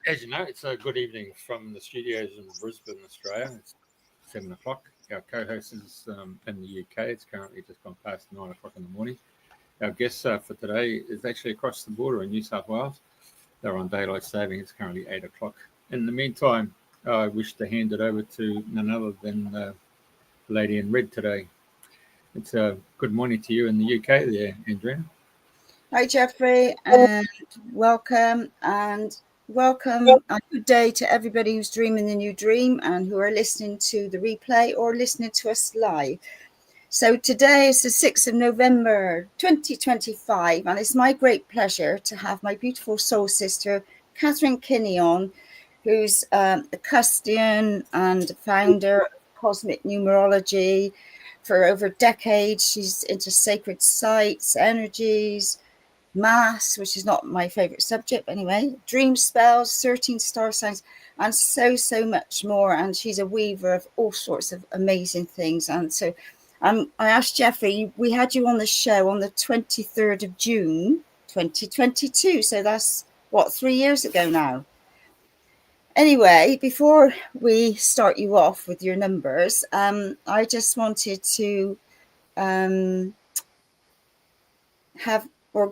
As you know, it's a good evening from the studios in Brisbane, Australia. It's 7 o'clock. Our co-host is in the UK. It's currently just gone past 9 o'clock in the morning. Our guest for today is actually across the border in New South Wales. They're on daylight saving. It's currently 8 o'clock. In the meantime, I wish to hand it over to none other than the lady in red today. It's a good morning to you in the UK there, Andrena. Hi, Jeffrey, and welcome, and good day to everybody who's dreaming the new dream and who are listening to the replay or listening to us live. So today is the 6th of November, 2025, and it's my great pleasure to have my beautiful soul sister, Katharine Kinnie, on, who's a custodian and founder of Cosmic Numerology. For over decades, she's into sacred sites, energies, mass, which is not my favorite subject anyway, dream spells, 13 star signs, and so much more. And she's a weaver of all sorts of amazing things. And so I asked Jeffrey, we had you on the show on the 23rd of June 2022, so that's 3 years ago now. Anyway, before we start you off with your numbers, I just wanted to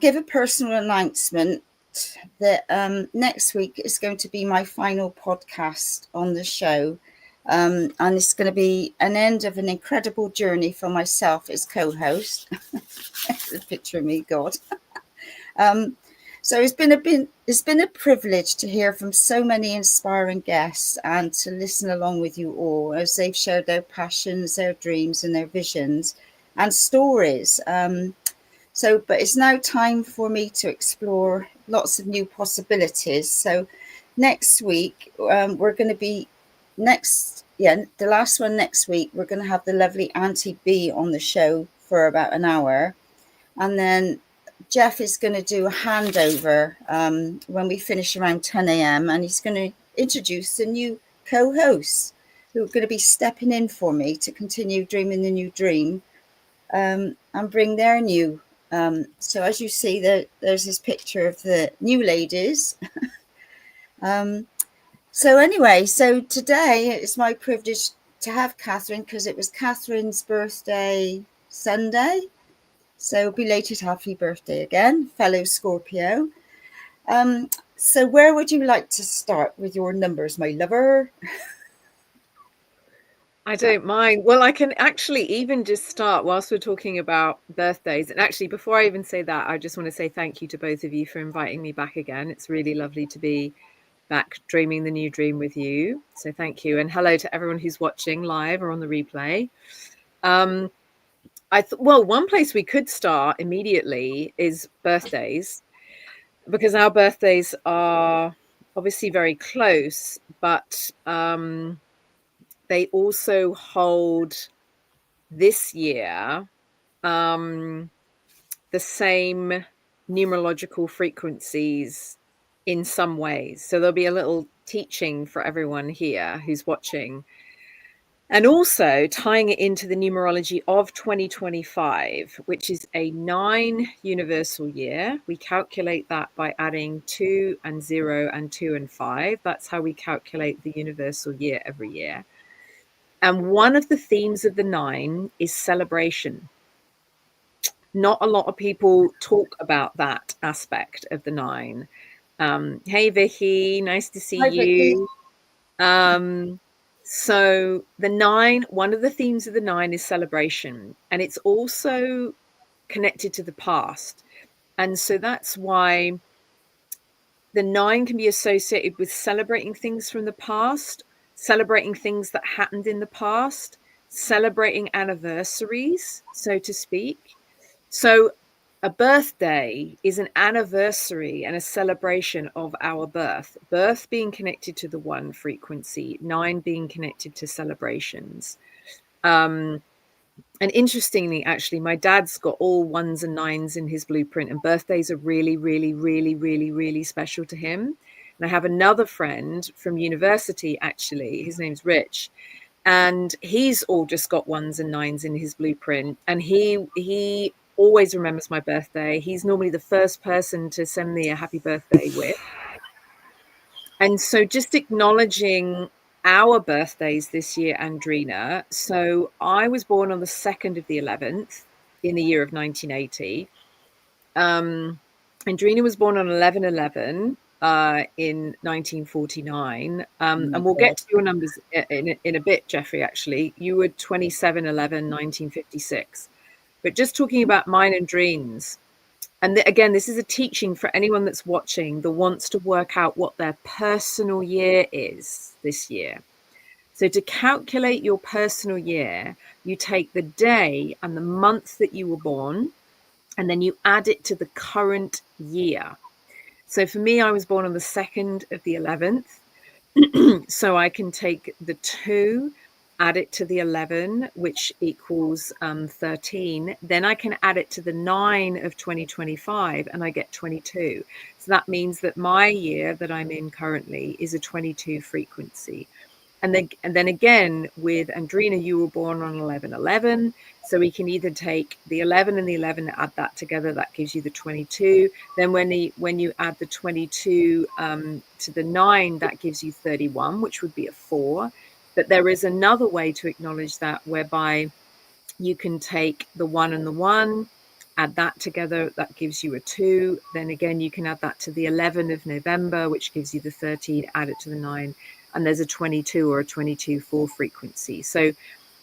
give a personal announcement that next week is going to be my final podcast on the show. And it's going to be an end of an incredible journey for myself as co-host. The picture of me, God. So it's been a privilege to hear from so many inspiring guests and to listen along with you all as they've shared their passions, their dreams, and their visions and stories. But it's now time for me to explore lots of new possibilities. So next week, we're going to be the last one next week, we're going to have the lovely Auntie B on the show for about an hour. And then Jeff is going to do a handover when we finish around 10 a.m. And he's going to introduce the new co-hosts who are going to be stepping in for me to continue dreaming the new dream and bring their new. So as you see, there's this picture of the new ladies. So today it's my privilege to have Katharine because it was Katharine's birthday Sunday. So belated happy birthday again, fellow Scorpio. So where would you like to start with your numbers, my lover? I don't mind. Well, I can actually even just start whilst we're talking about birthdays. And actually, before I even say that, I just want to say thank you to both of you for inviting me back again. It's really lovely to be back dreaming the new dream with you. So thank you. And hello to everyone who's watching live or on the replay. One place we could start immediately is birthdays, because our birthdays are obviously very close, but they also hold this year the same numerological frequencies in some ways. So there'll be a little teaching for everyone here who's watching. And also tying it into the numerology of 2025, which is a 9 universal year. We calculate that by adding 2 and 0 and 2 and 5. That's how we calculate the universal year every year. And one of the themes of the 9 is celebration. Not a lot of people talk about that aspect of the 9. Hey, Vicky, nice to see you. So the 9, one of the themes of the 9 is celebration, and it's also connected to the past. And so that's why the 9 can be associated with celebrating things from the past, celebrating things that happened in the past, celebrating anniversaries, so to speak. So a birthday is an anniversary and a celebration of our birth. Birth being connected to the 1 frequency, 9 being connected to celebrations. And interestingly, actually, my dad's got all 1s and 9s in his blueprint, and birthdays are really, really, really, really, really special to him. And I have another friend from university, actually, his name's Rich, and he's all just got 1s and 9s in his blueprint. And he always remembers my birthday. He's normally the first person to send me a happy birthday wish. And so just acknowledging our birthdays this year, Andrena. So I was born on the 2nd of the 11th in the year of 1980. Andrena was born on 11/11 in 1949. And we'll get to your numbers in a bit, Jeffrey, actually. You were 27/11, 1956. But just talking about mine and Dreams. And again, this is a teaching for anyone that's watching that wants to work out what their personal year is this year. So to calculate your personal year, you take the day and the month that you were born, and then you add it to the current year. So for me, I was born on the 2nd of the 11th. So I can take the 2, add it to the 11, which equals 13. Then I can add it to the 9 of 2025 and I get 22. So that means that my year that I'm in currently is a 22 frequency. And then again, with Andrena, you were born on 11/11. So we can either take the 11 and the 11, add that together, that gives you the 22. Then when you add the 22 to the 9, that gives you 31, which would be a 4. But there is another way to acknowledge that, whereby you can take the 1 and the 1, add that together, that gives you a 2. Then again, you can add that to the 11 of November, which gives you the 13, add it to the 9, and there's a 22 or a 22/4 frequency. So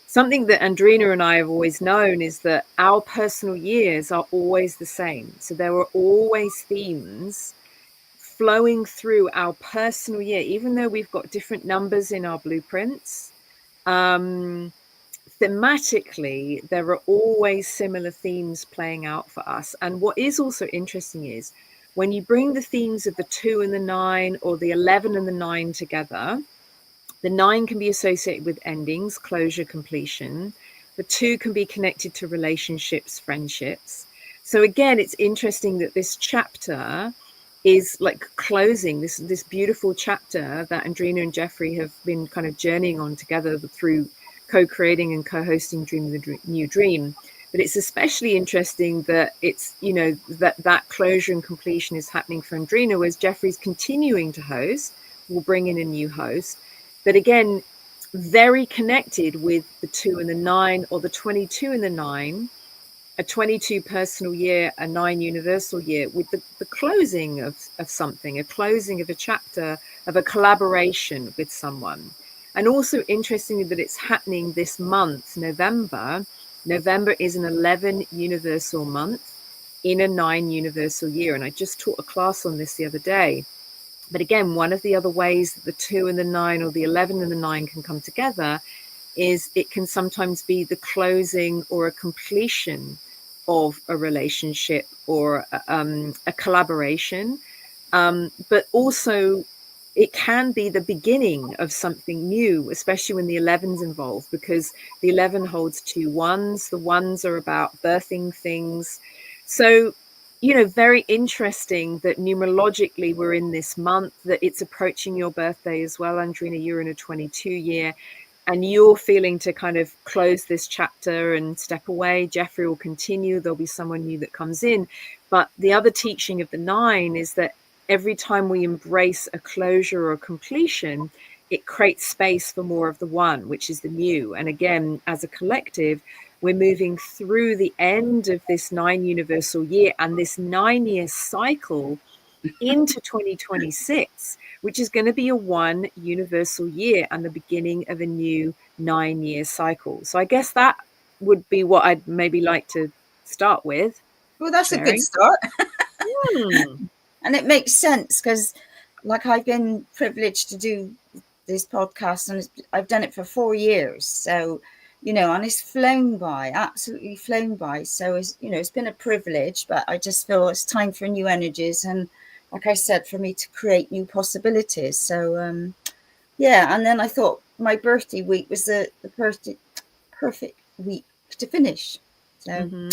something that Andrena and I have always known is that our personal years are always the same. So there are always themes flowing through our personal year, even though we've got different numbers in our blueprints. Thematically, there are always similar themes playing out for us. And what is also interesting is when you bring the themes of the 2 and the 9, or the 11 and the 9 together, the 9 can be associated with endings, closure, completion. The 2 can be connected to relationships, friendships. So again, it's interesting that this chapter is like closing this beautiful chapter that Andrena and Jeffrey have been kind of journeying on together through co-creating and co-hosting Dream the New Dream. But it's especially interesting that it's, that closure and completion is happening for Andrena, whereas Jeffrey's continuing to host. We'll bring in a new host. But again, very connected with the 2 and the 9, or the 22 and the 9, a 22 personal year, a 9 universal year, with the closing of something, a closing of a chapter, of a collaboration with someone. And also interestingly that it's happening this month, November. November is an 11 universal month in a 9 universal year. And I just taught a class on this the other day. But again, one of the other ways that the 2 and the 9, or the 11 and the 9 can come together is it can sometimes be the closing or a completion of a relationship or a collaboration. But also it can be the beginning of something new, especially when the 11's involved, because the 11 holds 2 1s. The 1s are about birthing things. So, very interesting that numerologically we're in this month, that it's approaching your birthday as well, Andrena. You're in a 22 year. And you're feeling to kind of close this chapter and step away. Jeffrey will continue. There'll be someone new that comes in. But the other teaching of the 9 is that every time we embrace a closure or a completion, it creates space for more of the 1, which is the new. And again, as a collective, we're moving through the end of this 9 universal year and this 9-year cycle into 2026, which is going to be a 1 universal year and the beginning of a new 9-year cycle. So I guess that would be what I'd maybe like to start with. Well, that's sharing. A good start. And it makes sense because, like, I've been privileged to do this podcast and I've done it for 4 years. So, and it's flown by, absolutely flown by. So, it's been a privilege, but I just feel it's time for new energies. And like I said, for me to create new possibilities. So, and then I thought my birthday week was the perfect week to finish. So,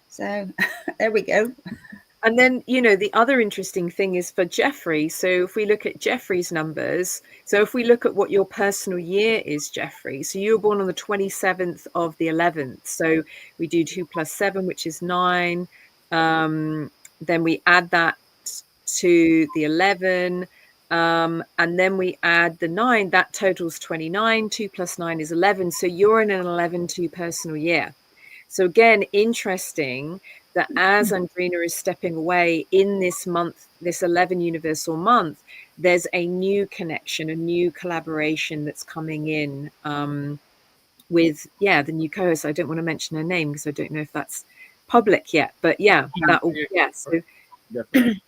so there we go. And then, the other interesting thing is for Jeffrey. So if we look at Jeffrey's numbers, so if we look at what your personal year is, Jeffrey, so you were born on the 27th of the 11th. So we do 2 + 7, which is 9. Then we add that to the 11. And then we add the 9, that totals 29. 2 plus 9 is 11. So you're in an 11-2 personal year. So again, interesting that as Andrena is stepping away in this month, this 11 universal month, there's a new connection, a new collaboration that's coming in with, the new co-host. I don't want to mention her name because I don't know if that's public yet, but so Definitely.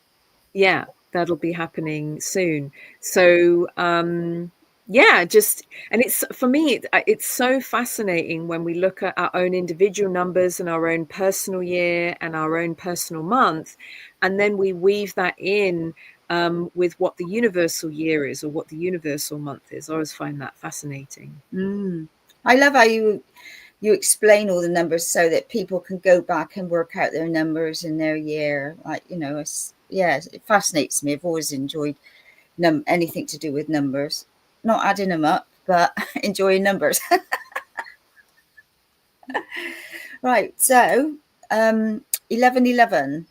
yeah, that'll be happening soon. So and it's, for me, it's so fascinating when we look at our own individual numbers and our own personal year and our own personal month, and then we weave that in with what the universal year is or what the universal month is. I always find that fascinating. I love how you explain all the numbers so that people can go back and work out their numbers in their year. Like, it fascinates me. I've always enjoyed anything to do with numbers, not adding them up, but enjoying numbers. Right, so 1111.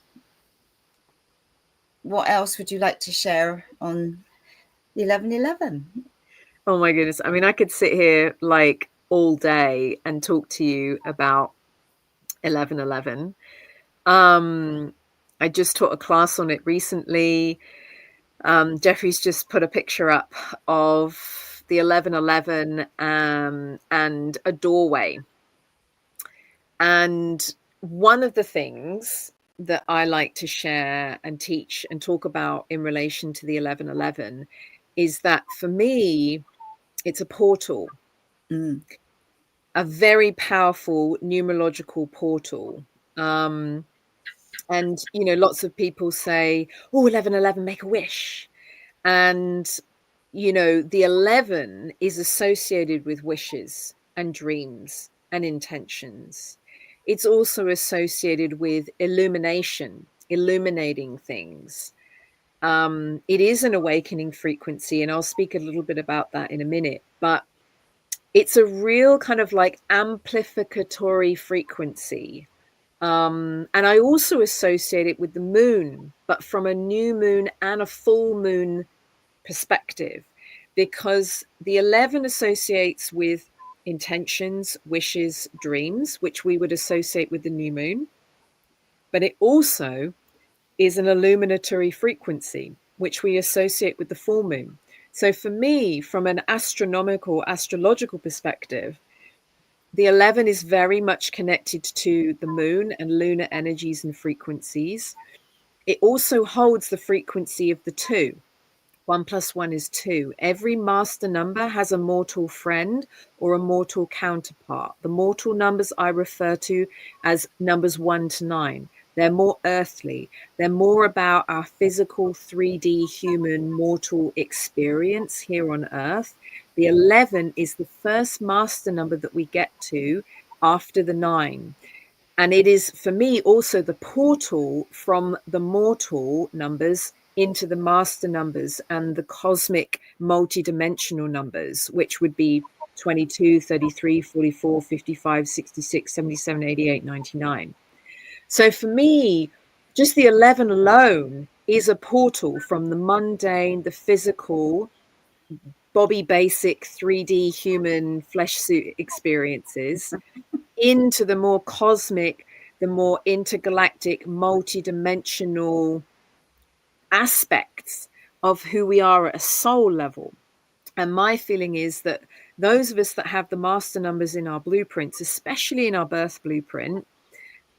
What else would you like to share on the 1111? Oh my goodness. I mean, I could sit here like all day and talk to you about 1111. I just taught a class on it recently. Jeffrey's just put a picture up of the 1111 and a doorway. And one of the things that I like to share and teach and talk about in relation to the 1111 is that for me, it's a portal, a very powerful numerological portal. And, lots of people say, 1111, make a wish. And, the 11 is associated with wishes and dreams and intentions. It's also associated with illumination, illuminating things. It is an awakening frequency, and I'll speak a little bit about that in a minute. But it's a real kind of like amplificatory frequency. And I also associate it with the moon, but from a new moon and a full moon perspective, because the 11 associates with intentions, wishes, dreams, which we would associate with the new moon. But it also is an illuminatory frequency, which we associate with the full moon. So for me, from an astrological perspective, the 11 is very much connected to the moon and lunar energies and frequencies. It also holds the frequency of the 2. 1 + 1 is 2. Every master number has a mortal friend or a mortal counterpart. The mortal numbers I refer to as numbers 1 to 9. They're more earthly. They're more about our physical 3D human mortal experience here on Earth. The 11 is the first master number that we get to after the 9. And it is, for me, also the portal from the mortal numbers into the master numbers and the cosmic multidimensional numbers, which would be 22, 33, 44, 55, 66, 77, 88, 99. So for me, just the 11 alone is a portal from the mundane, the physical, Bobby Basic 3D human flesh suit experiences into the more cosmic, the more intergalactic, multidimensional aspects of who we are at a soul level. And my feeling is that those of us that have the master numbers in our blueprints, especially in our birth blueprint,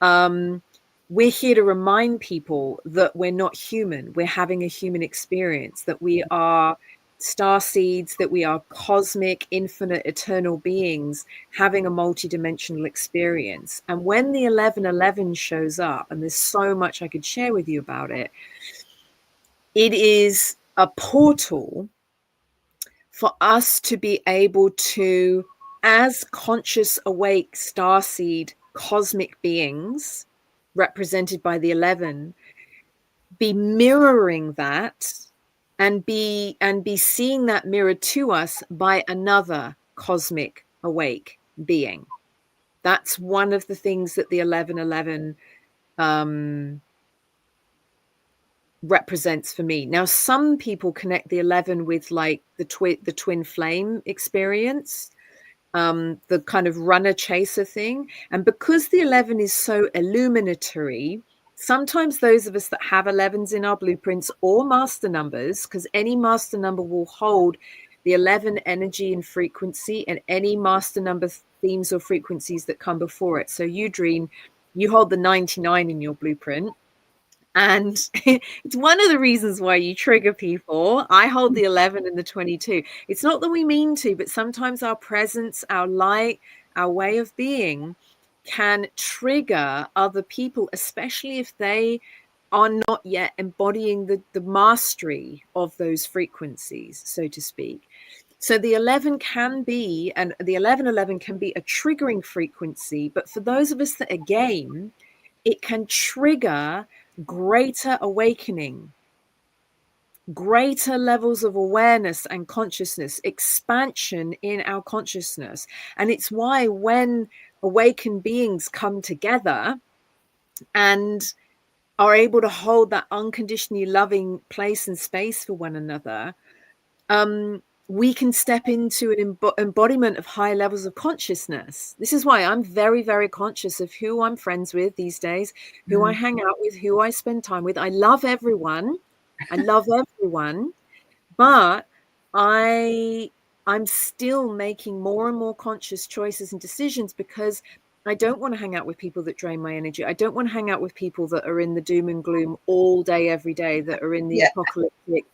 we're here to remind people that we're not human. We're having a human experience, that we are star seeds, that we are cosmic, infinite, eternal beings having a multidimensional experience. And when the 1111 shows up, and there's so much I could share with you about it, it is a portal for us to be able to, as conscious, awake, starseed, cosmic beings, represented by the 11, be mirroring that and be seeing that mirrored to us by another cosmic awake being. That's one of the things that the 1111 represents for me. Now, some people connect the 11 with like the twin flame experience, the kind of runner chaser thing. And because the 11 is so illuminatory, sometimes those of us that have 11s in our blueprints or master numbers, because any master number will hold the 11 energy and frequency, and any master number themes or frequencies that come before it. So you, Dream, you hold the 99 in your blueprint. And it's one of the reasons why you trigger people. I hold the 11 and the 22. It's not that we mean to, but sometimes our presence, our light, our way of being can trigger other people, especially if they are not yet embodying the mastery of those frequencies, so to speak. So the 11 can be, and the 1111 can be a triggering frequency, but for those of us that are game, it can trigger greater awakening, greater levels of awareness and consciousness, expansion in our consciousness. And it's why when awakened beings come together and are able to hold that unconditionally loving place and space for one another, we can step into an embodiment of high levels of consciousness. This is why I'm very, very conscious of who I'm friends with these days, who I hang out with, who I spend time with. I love everyone. I love everyone. But I'm still making more and more conscious choices and decisions, because I don't want to hang out with people that drain my energy. I don't want to hang out with people that are in the doom and gloom all day, every day, that are in the apocalyptic,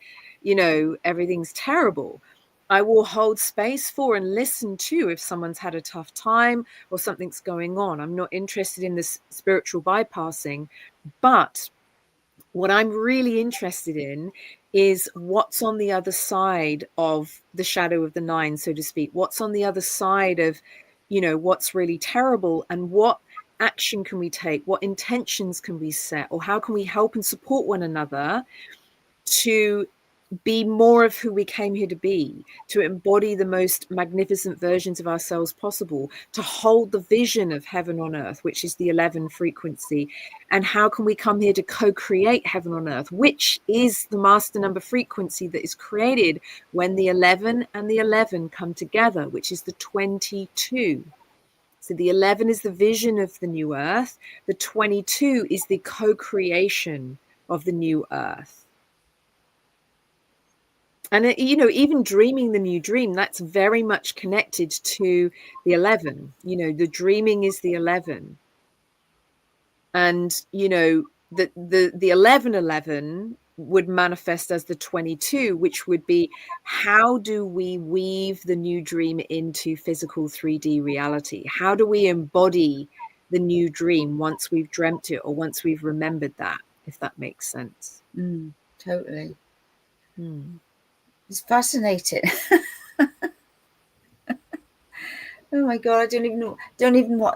everything's terrible. I will hold space for and listen to if someone's had a tough time or something's going on. I'm not interested in this spiritual bypassing, but what I'm really interested in is what's on the other side of the shadow of the 9, so to speak. What's on the other side of, what's really terrible, and what action can we take? What intentions can we set? Or how can we help and support one another to be more of who we came here to be, to embody the most magnificent versions of ourselves possible, to hold the vision of heaven on earth, which is the 11 frequency. And how can we come here to co-create heaven on earth, which is the master number frequency that is created when the 11 and the 11 come together, which is the 22. So the 11 is the vision of the new earth. The 22 is the co-creation of the new earth. And, even dreaming the new dream, that's very much connected to the 11. The dreaming is the 11. And, the 1111 would manifest as the 22, which would be, how do we weave the new dream into physical 3D reality? How do we embody the new dream once we've dreamt it, or once we've remembered that, if that makes sense? Totally. It's fascinating. Oh my God, I don't even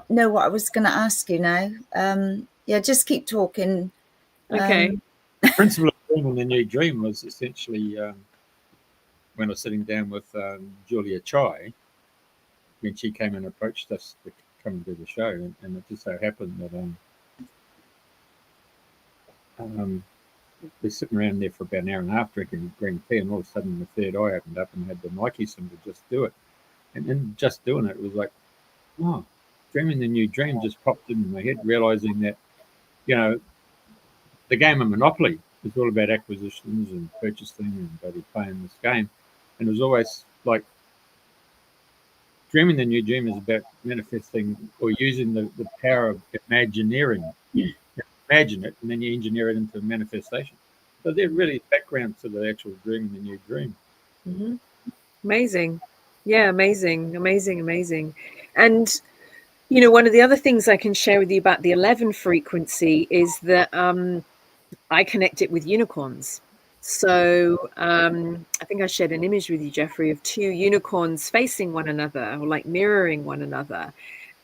know what I was going to ask you now. Just keep talking. Okay. The principle of dreaming the new dream was essentially when I was sitting down with Julia Chai, when she came and approached us to come and do the show, and it just so happened that we're sitting around there for about an hour and a half drinking green tea, and all of a sudden the third eye opened up and had the Nike symbol, just do it. And then just doing it was like, oh, dreaming the new dream just popped into my head, realizing that, the game of Monopoly is all about acquisitions and purchasing and bloody playing this game. And it was always like, dreaming the new dream is about manifesting or using the power of imagineering. Imagine it, and then you engineer it into manifestation. So they're really background to the actual dreaming the new dream. Mm-hmm. Amazing. Yeah, amazing. And, one of the other things I can share with you about the 11 frequency is that I connect it with unicorns. So I think I shared an image with you, Jeffrey, of 2 unicorns facing one another, or like mirroring one another.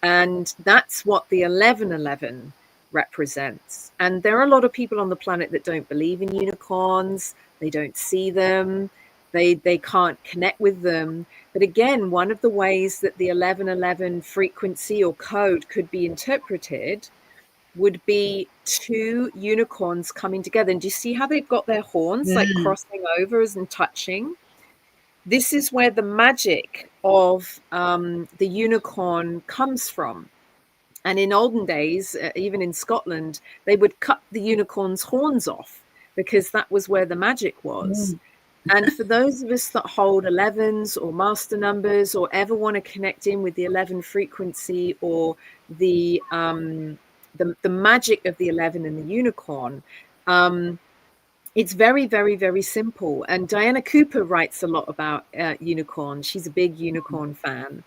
And that's what the 1111 represents. And there are a lot of people on the planet that don't believe in unicorns. They don't see them. They can't connect with them. But again, one of the ways that the 1111 frequency or code could be interpreted would be two unicorns coming together. And do you see how they've got their horns like crossing over and touching? This is where the magic of the unicorn comes from. And in olden days, even in Scotland, they would cut the unicorn's horns off because that was where the magic was. And for those of us that hold 11s or master numbers, or ever want to connect in with the 11 frequency, or the magic of the 11 and the unicorn, it's very, very, very simple. And Diana Cooper writes a lot about unicorns. She's a big unicorn fan.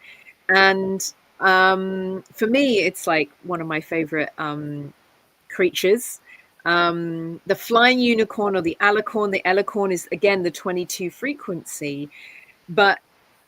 And for me, it's like one of my favorite creatures. The flying unicorn, or the alicorn. The alicorn is, again, the 22 frequency. But,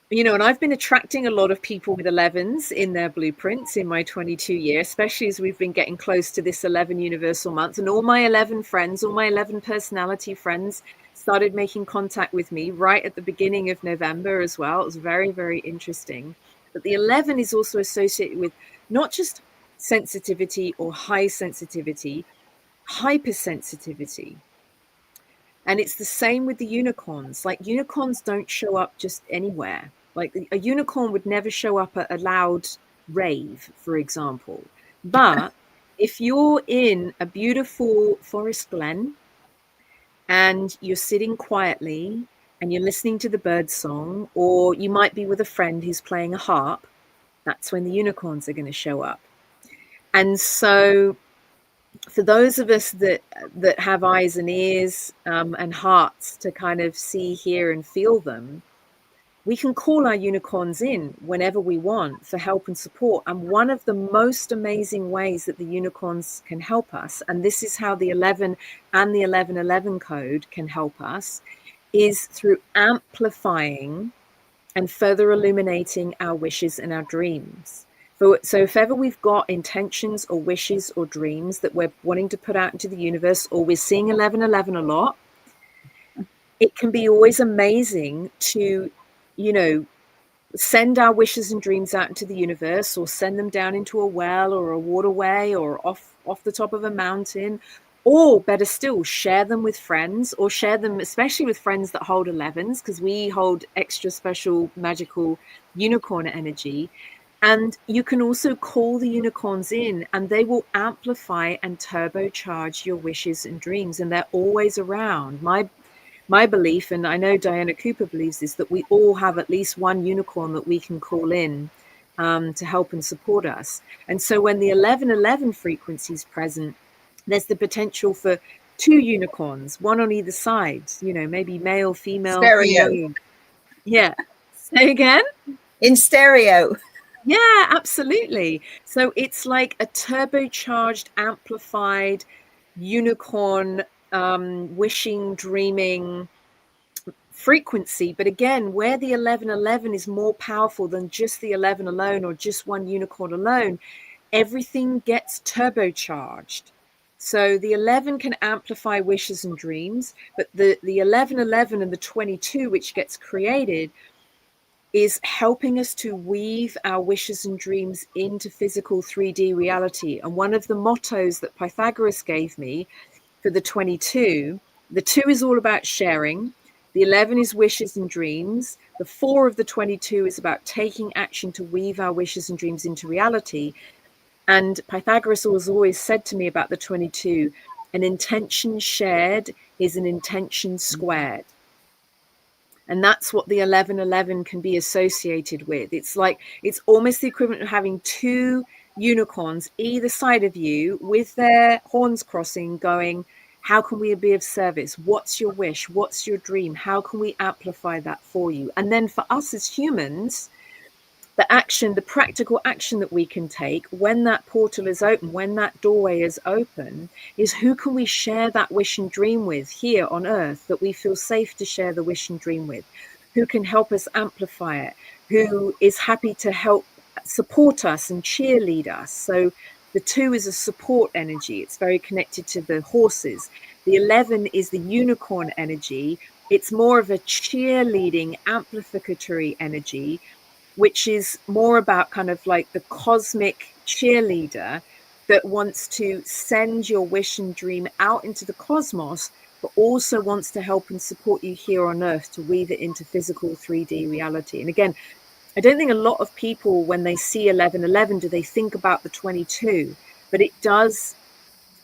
you know, and I've been attracting a lot of people with 11s in their blueprints in my 22 year, especially as we've been getting close to this 11 universal month. And all my 11 friends, all my 11 personality friends started making contact with me right at the beginning of November as well. It was very, very interesting. But the 11 is also associated with not just sensitivity or high sensitivity, hypersensitivity. And it's the same with the unicorns. Like, unicorns don't show up just anywhere. Like, a unicorn would never show up at a loud rave, for example. But if you're in a beautiful forest glen and you're sitting quietly and you're listening to the bird song, or you might be with a friend who's playing a harp, that's when the unicorns are going to show up. And so for those of us that have eyes and ears and hearts to kind of see, hear, and feel them, we can call our unicorns in whenever we want for help and support. And one of the most amazing ways that the unicorns can help us, and this is how the 11 and the 1111 code can help us, is through amplifying and further illuminating our wishes and our dreams. So if ever we've got intentions or wishes or dreams that we're wanting to put out into the universe, or we're seeing 1111 a lot, it can be always amazing to, you know, send our wishes and dreams out into the universe, or send them down into a well or a waterway, or off the top of a mountain, or better still, share them with friends, or share them especially with friends that hold 11s, because we hold extra special magical unicorn energy. And you can also call the unicorns in, and they will amplify and turbocharge your wishes and dreams. And they're always around. My belief, and I know Diana Cooper believes this, that we all have at least one unicorn that we can call in to help and support us. And so when the 1111 frequency is present, there's the potential for two unicorns, one on either side, you know, maybe male, female. Stereo. Yeah. Say again? In stereo. Yeah, absolutely. So it's like a turbocharged, amplified unicorn wishing, dreaming frequency. But again, where the 1111 is more powerful than just the 11 alone, or just one unicorn alone, everything gets turbocharged. So the 11 can amplify wishes and dreams, but the 1111 and the 22, which gets created, is helping us to weave our wishes and dreams into physical 3D reality. And one of the mottos that Pythagoras gave me for the 22, the 2 is all about sharing, the 11 is wishes and dreams, the 4 of the 22 is about taking action to weave our wishes and dreams into reality. And Pythagoras has always said to me about the 22, an intention shared is an intention squared. And that's what the 1111 can be associated with. It's like, it's almost the equivalent of having two unicorns either side of you with their horns crossing, going, how can we be of service? What's your wish? What's your dream? How can we amplify that for you? And then for us as humans, the action, the practical action that we can take when that portal is open, when that doorway is open, is who can we share that wish and dream with here on earth, that we feel safe to share the wish and dream with, who can help us amplify it, who is happy to help support us and cheerlead us. So the 2 is a support energy. It's very connected to the horses. The 11 is the unicorn energy. It's more of a cheerleading, amplificatory energy, which is more about kind of like the cosmic cheerleader that wants to send your wish and dream out into the cosmos, but also wants to help and support you here on earth to weave it into physical 3D reality. And again, I don't think a lot of people, when they see 1111, do they think about the 22, but it does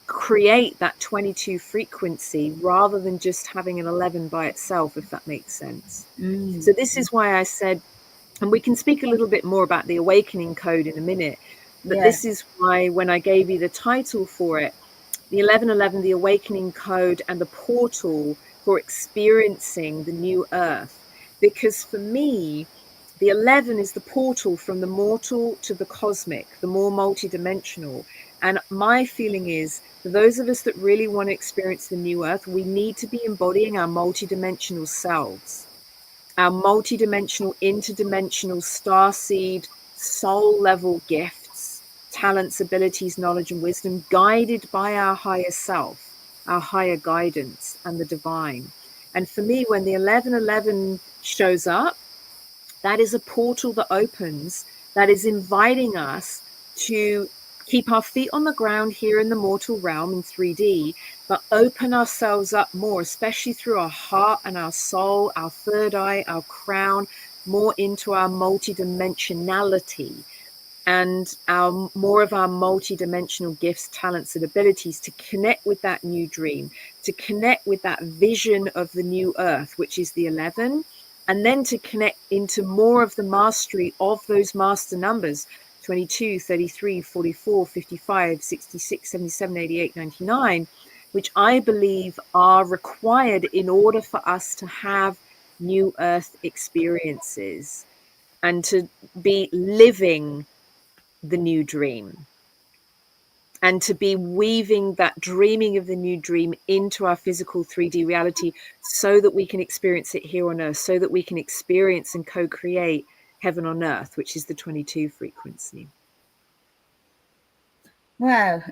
create that 22 frequency rather than just having an 11 by itself, if that makes sense. So this is why I said, and we can speak a little bit more about the awakening code in a minute, but this is why when I gave you the title for it, the 1111, the awakening code and the portal for experiencing the new earth, because for me, the 11 is the portal from the mortal to the cosmic, the more multidimensional. And my feeling is, for those of us that really want to experience the new earth, we need to be embodying our multidimensional selves, our multidimensional, interdimensional, starseed, soul level gifts, talents, abilities, knowledge, and wisdom, guided by our higher self, our higher guidance, and the divine. And for me, when the 1111 shows up, that is a portal that opens, that is inviting us to keep our feet on the ground here in the mortal realm in 3D, but open ourselves up more, especially through our heart and our soul, our third eye, our crown, more into our multidimensionality and our more of our multidimensional gifts, talents, and abilities to connect with that new dream, to connect with that vision of the new earth, which is the 11, and then to connect into more of the mastery of those master numbers, 22, 33, 44, 55, 66, 77, 88, 99, which I believe are required in order for us to have new earth experiences and to be living the new dream and to be weaving that dreaming of the new dream into our physical 3D reality so that we can experience it here on earth, so that we can experience and co-create heaven on earth, which is the 22 frequency. Wow.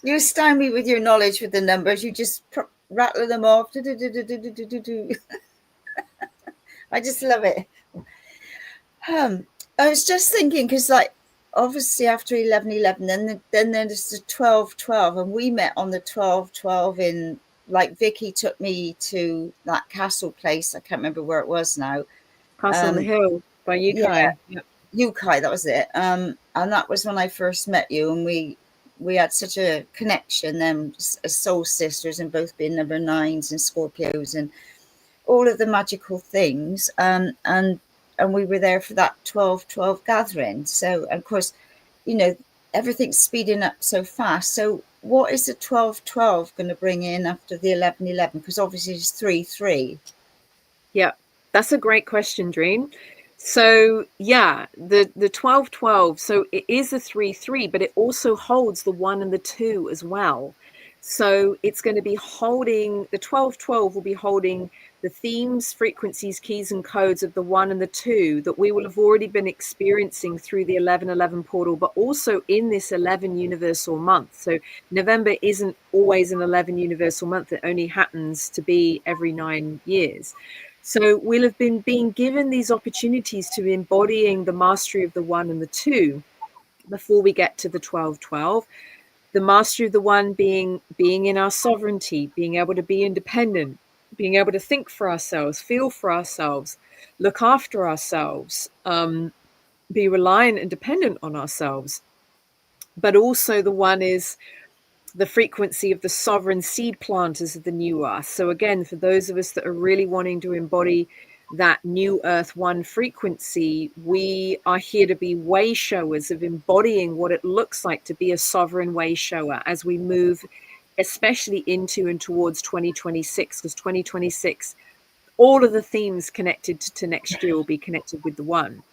You astound me with your knowledge with the numbers. You just rattle them off. I just love it. I was just thinking, because like obviously after 1111, then there's the 1212, and we met on the 1212 in, like, Vicky took me to that castle place. I can't remember where it was now. Castle on the Hill by Yukai. Yeah, Yep. Yukai, that was it. And that was when I first met you, and we had such a connection then as soul sisters, and both being number 9s and Scorpios and all of the magical things. And we were there for that 1212 gathering. So, of course, you know, everything's speeding up so fast. So what is the 1212 going to bring in after the 1111? Because obviously it's 3-3. Yeah, that's a great question, Dream. So yeah, the 1212, so it is a 3-3, but it also holds the 1 and the 2 as well. So it's going to be holding, the 1212 will be holding the themes, frequencies, keys, and codes of the 1 and the 2 that we will have already been experiencing through the 1111 portal, but also in this 11 universal month. So November isn't always an 11 universal month. It only happens to be every 9 years. So we'll have been being given these opportunities to embodying the mastery of the 1 and the 2 before we get to the 1212. The mastery of the 1 being in our sovereignty, being able to be independent, being able to think for ourselves, feel for ourselves, look after ourselves, be reliant and dependent on ourselves. But also the 1 is the frequency of the sovereign seed planters of the new earth. So again, for those of us that are really wanting to embody that new earth 1 frequency, we are here to be way showers of embodying what it looks like to be a sovereign way shower as we move, especially into and towards 2026, because 2026, all of the themes connected to next year will be connected with the 1.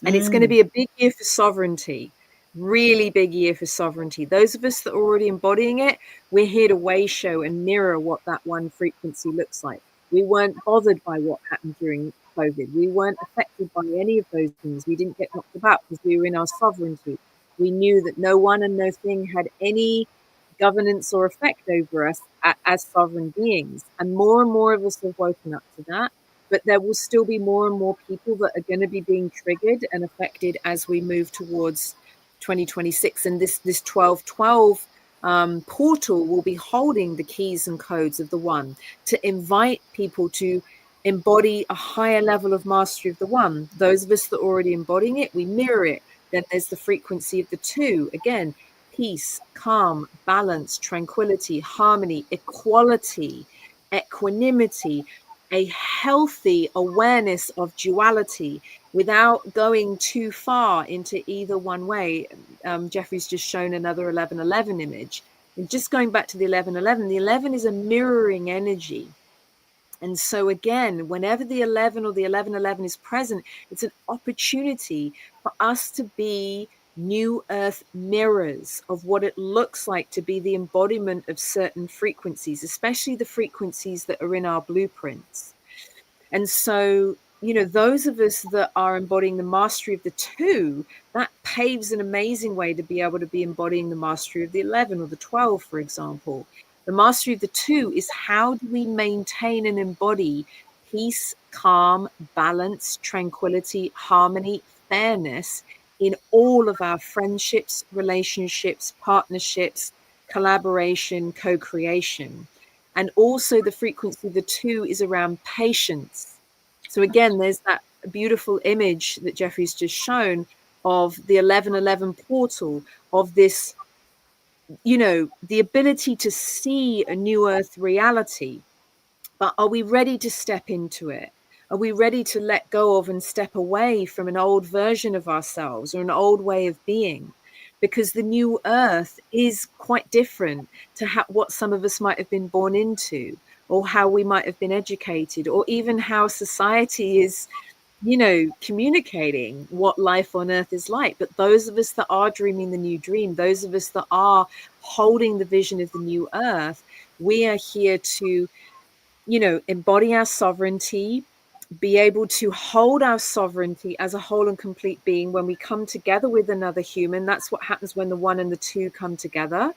And it's going to be a big year for sovereignty. Really big year for sovereignty. Those of us that are already embodying it, we're here to way show and mirror what that 1 frequency looks like. We weren't bothered by what happened during COVID. We weren't affected by any of those things. We didn't get knocked about because we were in our sovereignty. We knew that no one and no thing had any governance or effect over us as sovereign beings. And more of us have woken up to that. But there will still be more and more people that are going to be being triggered and affected as we move towards 2026, and this 1212 portal will be holding the keys and codes of the one to invite people to embody a higher level of mastery of the one. Those of us that are already embodying it, we mirror it. Then there's the frequency of the two. Again, peace, calm, balance, tranquility, harmony, equality, equanimity, a healthy awareness of duality without going too far into either one way. Jeffrey's just shown another 1111 image. And just going back to the 1111, the 11 is a mirroring energy. And so again, whenever the 11 or the 1111 is present, it's an opportunity for us to be new earth mirrors of what it looks like to be the embodiment of certain frequencies, especially the frequencies that are in our blueprints. And so, you know, those of us that are embodying the mastery of the two, that paves an amazing way to be able to be embodying the mastery of the 11 or the 12, for example. The mastery of the two is how do we maintain and embody peace, calm, balance, tranquility, harmony, fairness in all of our friendships, relationships, partnerships, collaboration, co-creation. And also the frequency of the two is around patience. So again, there's that beautiful image that Jeffrey's just shown of the 1111 portal, of this, you know, the ability to see a new earth reality. But are we ready to step into it? Are we ready to let go of and step away from an old version of ourselves or an old way of being? Because the new earth is quite different to what some of us might have been born into, or how we might have been educated, or even how society is, you know, communicating what life on earth is like. But those of us that are dreaming the new dream, those of us that are holding the vision of the new earth, we are here to, you know, embody our sovereignty, be able to hold our sovereignty as a whole and complete being. When we come together with another human, that's what happens when the one and the two come together.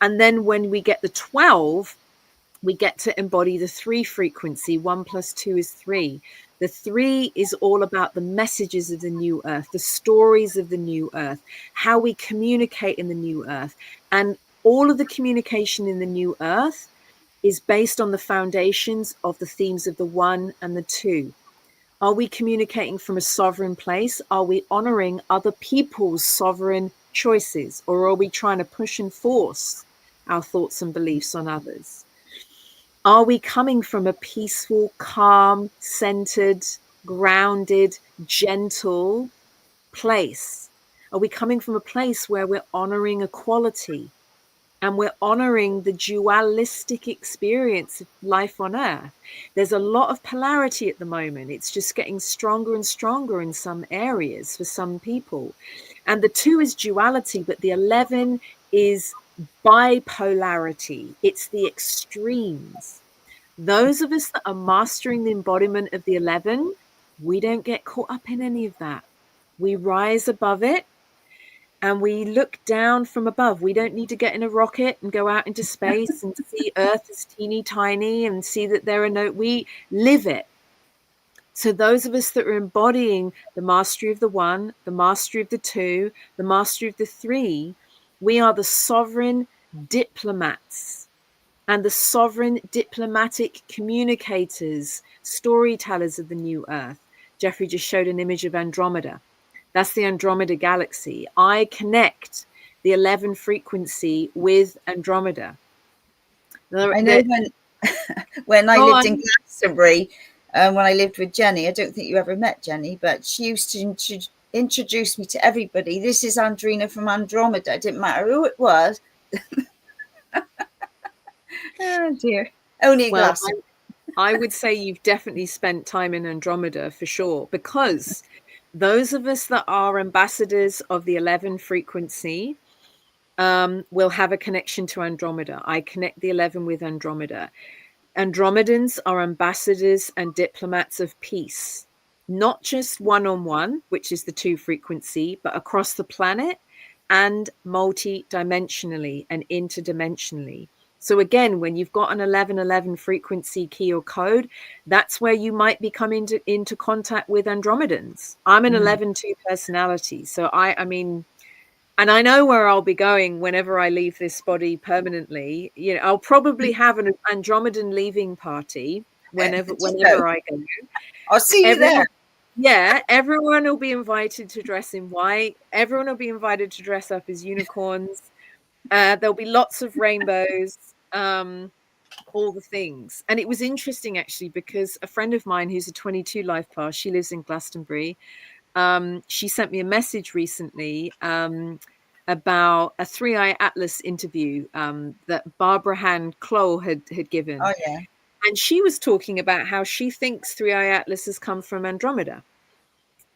And then when we get the 12, we get to embody the 3 frequency. 1 + 2 is 3. The 3 is all about the messages of the new earth, the stories of the new earth, how we communicate in the new earth. And all of the communication in the new earth is based on the foundations of the themes of the 1 and the 2. Are we communicating from a sovereign place? Are we honoring other people's sovereign choices? Or are we trying to push and force our thoughts and beliefs on others? Are we coming from a peaceful, calm, centered, grounded, gentle place? Are we coming from a place where we're honoring equality? And we're honoring the dualistic experience of life on earth. There's a lot of polarity at the moment. It's just getting stronger and stronger in some areas for some people. And the 2 is duality, but the 11 is bipolarity. It's the extremes. Those of us that are mastering the embodiment of the 11, we don't get caught up in any of that. We rise above it. And we look down from above. We don't need to get in a rocket and go out into space and see Earth as teeny tiny and see that there are no, we live it. So those of us that are embodying the mastery of the 1, the mastery of the 2, the mastery of the 3, we are the sovereign diplomats and the sovereign diplomatic communicators, storytellers of the new Earth. Jeffrey just showed an image of Andromeda. That's the Andromeda galaxy. I connect the 11 frequency with Andromeda. I know when I lived in Glastonbury, when I lived with Jenny, I don't think you ever met Jenny, but she used to introduce me to everybody. This is Andrena from Andromeda. It didn't matter who it was. Oh dear. Only Glastonbury. I would say you've definitely spent time in Andromeda for sure, because those of us that are ambassadors of the 11 frequency will have a connection to Andromeda. I connect the 11 with Andromeda. Andromedans are ambassadors and diplomats of peace, not just one-on-one, which is the 2 frequency, but across the planet and multi-dimensionally and interdimensionally. So again, when you've got an 1111 frequency key or code, that's where you might be coming into contact with Andromedans. I'm an 11-2 personality. So I mean, And I know where I'll be going whenever I leave this body permanently. You know, I'll probably have an Andromedan leaving party whenever I go. I'll see you there. Yeah, everyone will be invited to dress in white. Everyone will be invited to dress up as unicorns. There'll be lots of rainbows, all the things. And it was interesting, actually, because a friend of mine who's a 22 life path, she lives in Glastonbury. She sent me a message recently about a 3-Eye Atlas interview that Barbara Hand Clow had given. Oh, yeah. And she was talking about how she thinks 3-Eye Atlas has come from Andromeda.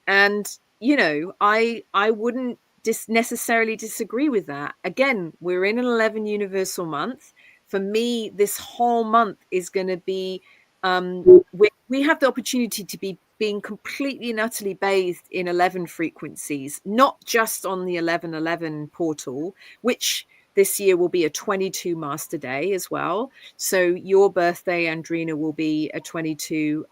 And, you know, I wouldn't necessarily disagree with that. Again, we're in an 11 universal month. For me, this whole month is going to be, we have the opportunity to be being completely and utterly bathed in 11 frequencies, not just on the 1111 portal, which this year will be a 22 master day as well. So your birthday, Andrena, will be a 22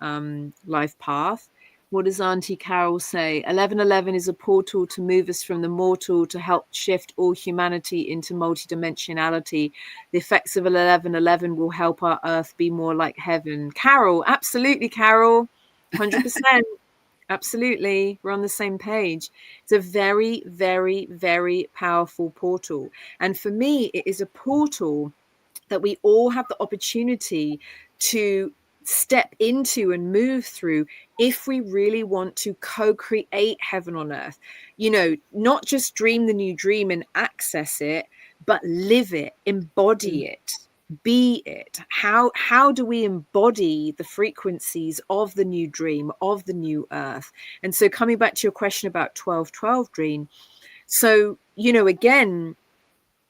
life path. What does Auntie Carol say? 1111 is a portal to move us from the mortal to help shift all humanity into multidimensionality. The effects of 1111 will help our earth be more like heaven. Carol, absolutely, Carol. 100%. Absolutely. We're on the same page. It's a very, very, very powerful portal. And for me, it is a portal that we all have the opportunity to step into and move through if we really want to co-create heaven on earth. You know, not just dream the new dream and access it, but live it, embody it, be it. How do we embody the frequencies of the new dream, of the new earth? And so coming back to your question about 1212 dream, so, you know, again,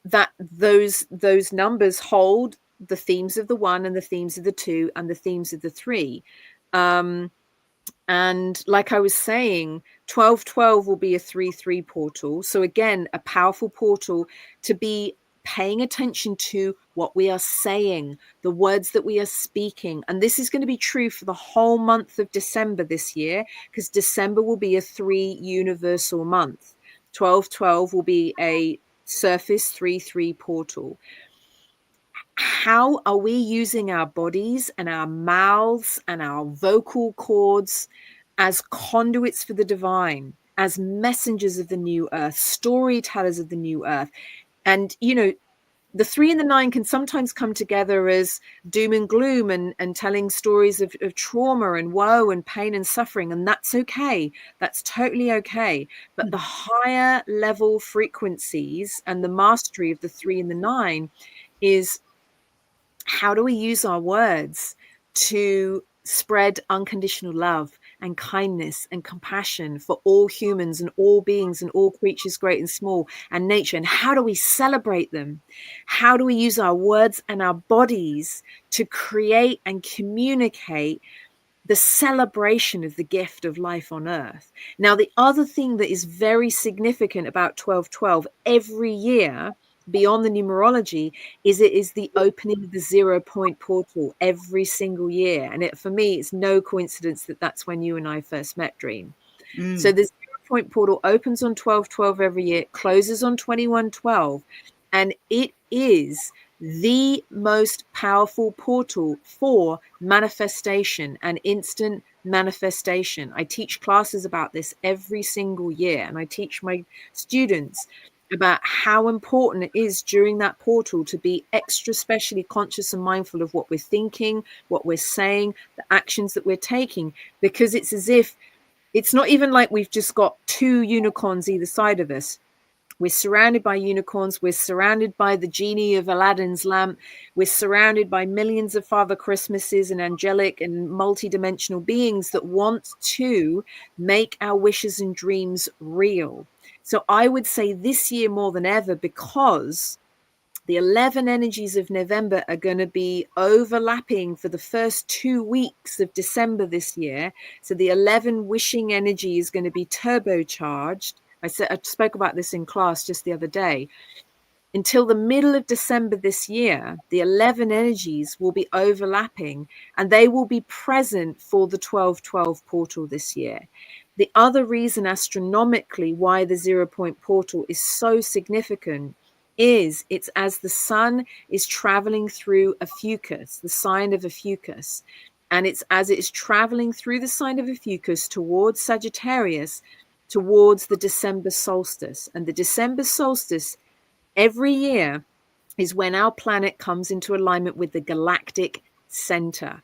that those numbers hold the themes of the 1 and the themes of the 2 and the themes of the 3. And like I was saying, 1212 will be a 3-3 portal. So again, a powerful portal to be paying attention to what we are saying, the words that we are speaking. And this is going to be true for the whole month of December this year, because December will be a 3 universal month. 1212 will be a surface 3-3 portal. How are we using our bodies and our mouths and our vocal cords as conduits for the divine, as messengers of the new earth, storytellers of the new earth? And, you know, the 3 and the 9 can sometimes come together as doom and gloom and telling stories of trauma and woe and pain and suffering. And that's okay. That's totally okay. But the higher level frequencies and the mastery of the 3 and the 9 is, how do we use our words to spread unconditional love and kindness and compassion for all humans and all beings and all creatures, great and small, and nature? And how do we celebrate them? How do we use our words and our bodies to create and communicate the celebration of the gift of life on earth? Now, the other thing that is very significant about 1212 every year, beyond the numerology, is it is the opening of the 0 point portal every single year. And for me, it's no coincidence that that's when you and I first met, Dream. So the 0 point portal opens on 1212 every year, closes on 2112, and it is the most powerful portal for manifestation and instant manifestation. I teach classes about this every single year, and I teach my students about how important it is during that portal to be extra specially conscious and mindful of what we're thinking, what we're saying, the actions that we're taking, because it's as if it's not even like we've just got 2 unicorns either side of us. We're surrounded by unicorns. We're surrounded by the genie of Aladdin's lamp. We're surrounded by millions of Father Christmases and angelic and multidimensional beings that want to make our wishes and dreams real. So I would say this year more than ever, because the 11 energies of November are going to be overlapping for the first 2 weeks of December this year. So the 11 wishing energy is going to be turbocharged. I spoke about this in class just the other day. until the middle of December this year, the 11 energies will be overlapping and they will be present for the 1212 portal this year. The other reason astronomically why the 0 point portal is so significant is it's as the sun is traveling through Ophiuchus, the sign of Ophiuchus, and it's as it is traveling through the sign of Ophiuchus towards Sagittarius, towards the December solstice. And the December solstice every year is when our planet comes into alignment with the galactic center.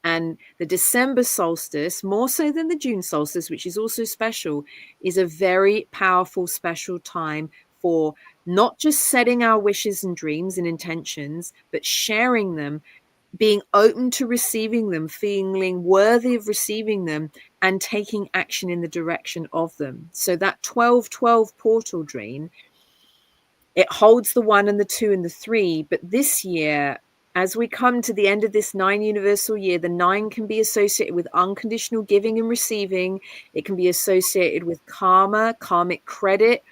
And the December solstice, more so than the June solstice, which is also special, is a very powerful, special time for not just setting our wishes and dreams and intentions, but sharing them, being open to receiving them, feeling worthy of receiving them, and taking action in the direction of them. So that 1212 portal dream, it holds the 1 and the 2 and the 3. But this year, as we come to the end of this 9 universal year, the 9 can be associated with unconditional giving and receiving. It can be associated with karma, karmic credit,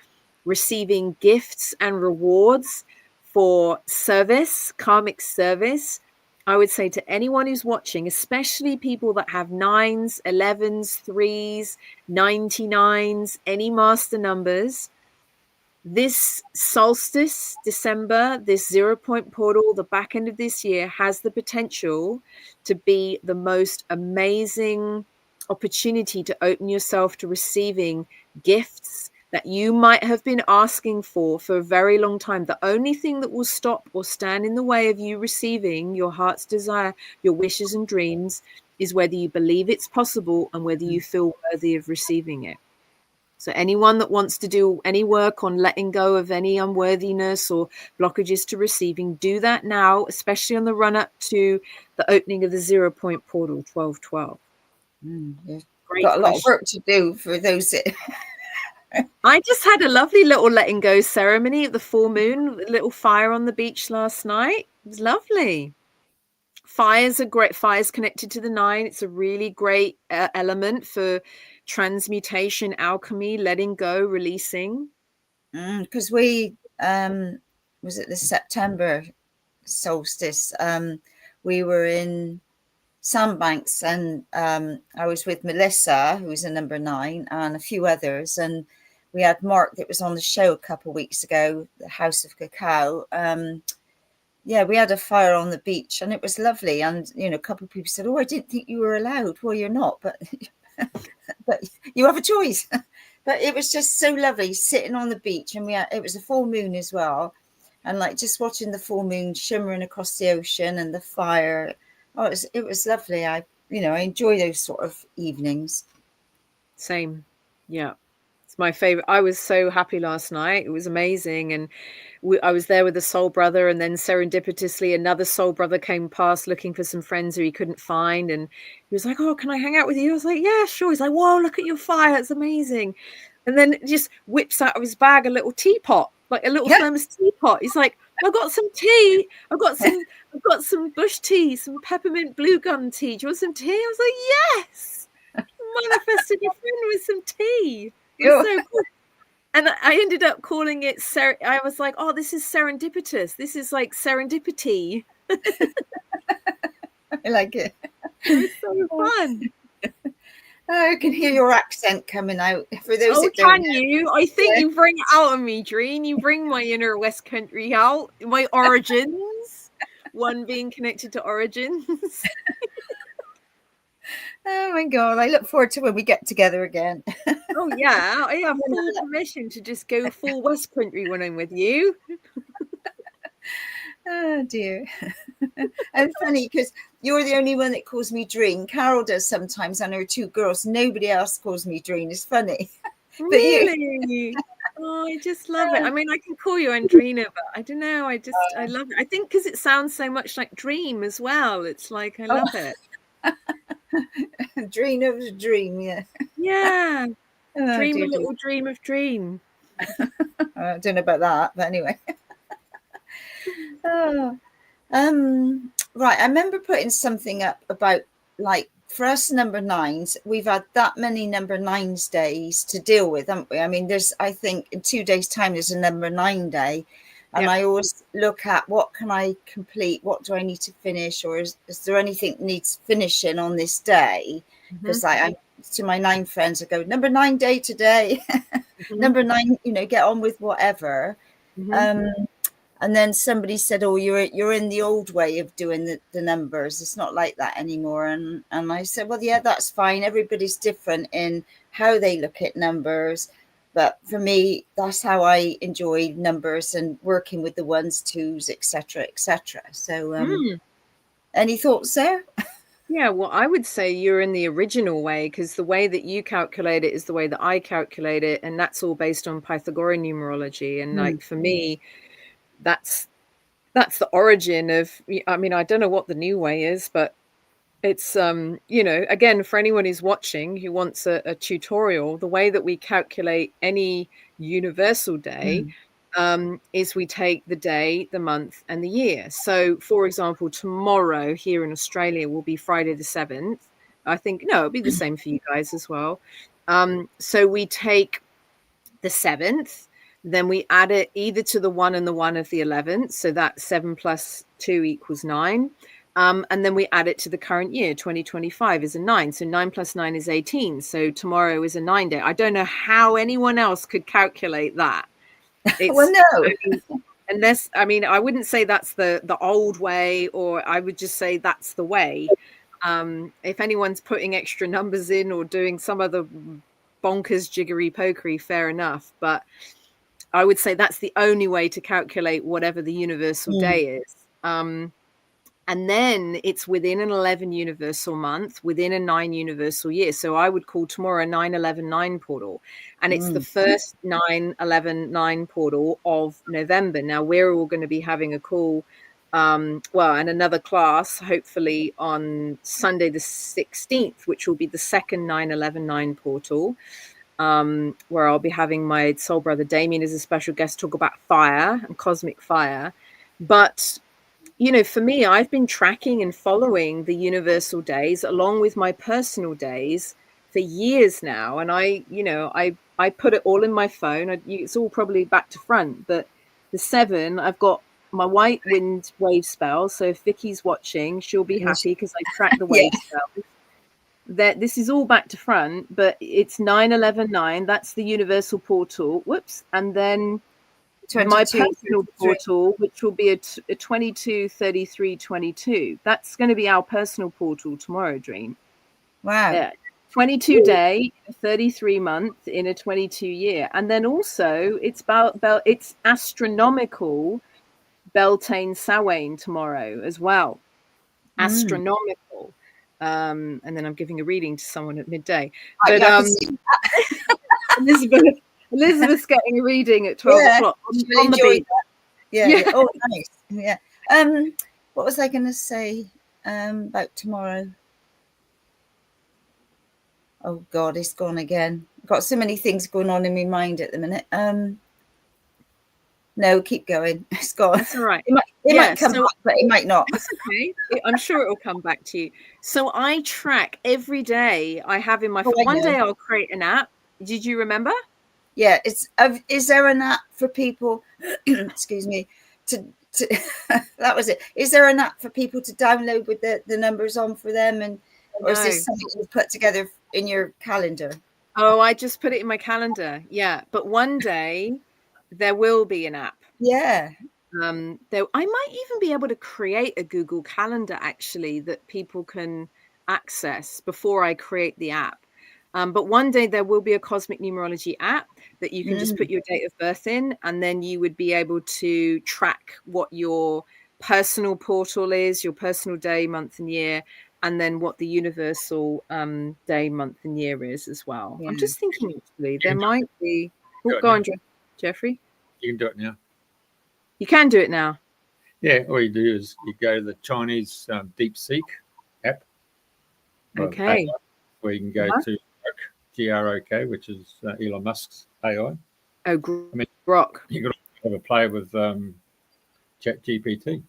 receiving gifts and rewards for service, karmic service. I would say to anyone who's watching, especially people that have 9s, 11s, 3s, 99s, any master numbers, this solstice, December, this 0 point portal, the back end of this year has the potential to be the most amazing opportunity to open yourself to receiving gifts that you might have been asking for a very long time. The only thing that will stop or stand in the way of you receiving your heart's desire, your wishes and dreams, is whether you believe it's possible and whether you feel worthy of receiving it. So anyone that wants to do any work on letting go of any unworthiness or blockages to receiving, do that now, especially on the run up to the opening of the 0 point portal 1212. Great. Got a lot of work to do for those that I just had a lovely little letting go ceremony at the full moon, a little fire on the beach last night. It was lovely. Fires are great. Fires connected to the 9. It's a really great element for transmutation, alchemy, letting go, releasing. Because we was it the September solstice, we were in Sandbanks, and I was with Melissa, who was a number 9, and a few others, and we had Mark that was on the show a couple of weeks ago, the House of Cacao. Yeah, we had a fire on the beach and it was lovely. And, you know, a couple of people said, oh, I didn't think you were allowed. Well, you're not, but but you have a choice. But it was just so lovely sitting on the beach, and it was a full moon as well. And like just watching the full moon shimmering across the ocean and the fire. Oh, it was lovely. I enjoy those sort of evenings. Same. Yeah. It's my favorite. I was so happy last night. It was amazing. And I was there with a soul brother, and then serendipitously another soul brother came past looking for some friends who he couldn't find, and he was like, oh, can I hang out with you? I was like, yeah, sure. He's like, whoa, look at your fire, it's amazing. And then just whips out of his bag a little teapot, like a little thermos teapot. He's like, I've got some tea, I've got some bush tea, some peppermint blue gum tea, do you want some tea? I was like, yes. Manifested your friend with some tea. It was so cool. And I ended up calling it, I was like, oh, this is serendipitous. This is like serendipity. I like it. It was so fun. I can hear your accent coming out. For those that don't know. You? I think you bring it out of me, Dreen. You bring my inner West Country out, my origins. One being connected to origins. Oh my God, I look forward to when we get together again. Oh yeah, I have full permission to just go full West Country when I'm with you. Oh dear. And funny because you're the only one that calls me Dreen. Carol does sometimes, and her 2 girls. Nobody else calls me Dreen. It's funny. Really? Oh, I just love it. I mean, I can call you Andrena, but I don't know. I love it. I think because it sounds so much like dream as well. It's like, I love it. Dream of a dream, yeah. Yeah. Dream a little dream of dream. I don't know about that, but anyway. Right. I remember putting something up about, like, for us number 9s, we've had that many number 9s days to deal with, haven't we? I mean, I think in 2 days' time, there's a number 9 day. And I always look at what can I complete, what do I need to finish, or is there anything that needs finishing on this day? Because I to my 9 friends, I go, number 9 day today, number 9, get on with whatever. And then somebody said, oh, you're in the old way of doing the numbers. It's not like that anymore. And I said, well, yeah, that's fine. Everybody's different in how they look at numbers. But for me, that's how I enjoy numbers and working with the ones, twos, etc., etc. So any thoughts there? Yeah, well, I would say you're in the original way, because the way that you calculate it is the way that I calculate it. And that's all based on Pythagorean numerology. And like for me, that's the origin of, I mean, I don't know what the new way is, but it's, again, for anyone who's watching who wants a tutorial, the way that we calculate any universal day is we take the day, the month, and the year. So, for example, tomorrow here in Australia will be Friday the 7th. I think, no, it'll be the same for you guys as well. So we take the 7th, then we add it either to the 1 and the 1 of the 11th. So that 7 plus 2 equals 9. And then we add it to the current year. 2025 is a 9. So 9 plus 9 is 18. So tomorrow is a 9 day. I don't know how anyone else could calculate that. Well, no. Unless, I mean, I wouldn't say that's the old way, or I would just say that's the way. If anyone's putting extra numbers in or doing some other bonkers jiggery pokery, fair enough. But I would say that's the only way to calculate whatever the universal day is. And then it's within an 11 universal month, within a 9 universal year. So I would call tomorrow a 9/11/9 portal. And it's the first 9/11/9 portal of November. Now, we're all going to be having a call, and another class, hopefully on Sunday the 16th, which will be the second 9/11/9 portal, where I'll be having my soul brother Damien as a special guest talk about fire and cosmic fire. But for me, I've been tracking and following the universal days along with my personal days for years now. And I put it all in my phone. It's all probably back to front. But the 7, I've got my white wind wave spell. So if Vicky's watching, she'll be happy because I track the wave spell. That this is all back to front, but it's 9/11/9. That's the universal portal. Whoops. And then 22, my personal portal, which will be a 22/33/22. That's going to be our personal portal tomorrow, Dream. Wow. Yeah. 22 day, 33 month in a 22 year. And then also it's it's astronomical Beltane Samhain tomorrow as well. Astronomical. And then I'm giving a reading to someone at midday. But Elizabeth's getting a reading at 12 o'clock on the beach. Yeah. Oh, nice. Yeah. What was I going to say about tomorrow? Oh God, it's gone again. I've got so many things going on in my mind at the minute. No, keep going. It's gone. That's all right. It might come back, but it might not. It's okay. I'm sure it will come back to you. So I track every day I have in my phone. One day I'll create an app. Did you remember? Yeah. Is there an app for people? Excuse me. To that was it. Is there an app for people to download with the numbers on for them, or is this something you've put together in your calendar? Oh, I just put it in my calendar. Yeah, but one day there will be an app. Yeah. Though I might even be able to create a Google Calendar actually that people can access before I create the app. But one day there will be a Cosmic Numerology app that you can just put your date of birth in, and then you would be able to track what your personal portal is, your personal day, month, and year, and then what the universal day, month, and year is as well. Yeah. I'm just thinking actually there might be. Oh, go on, Jeffrey. You can do it now. You can do it now. Yeah, all you do is you go to the Chinese DeepSeek app. Okay. Where you can go to Grok, which is Elon Musk's AI. Oh, Grok. You got to have a play with ChatGPT.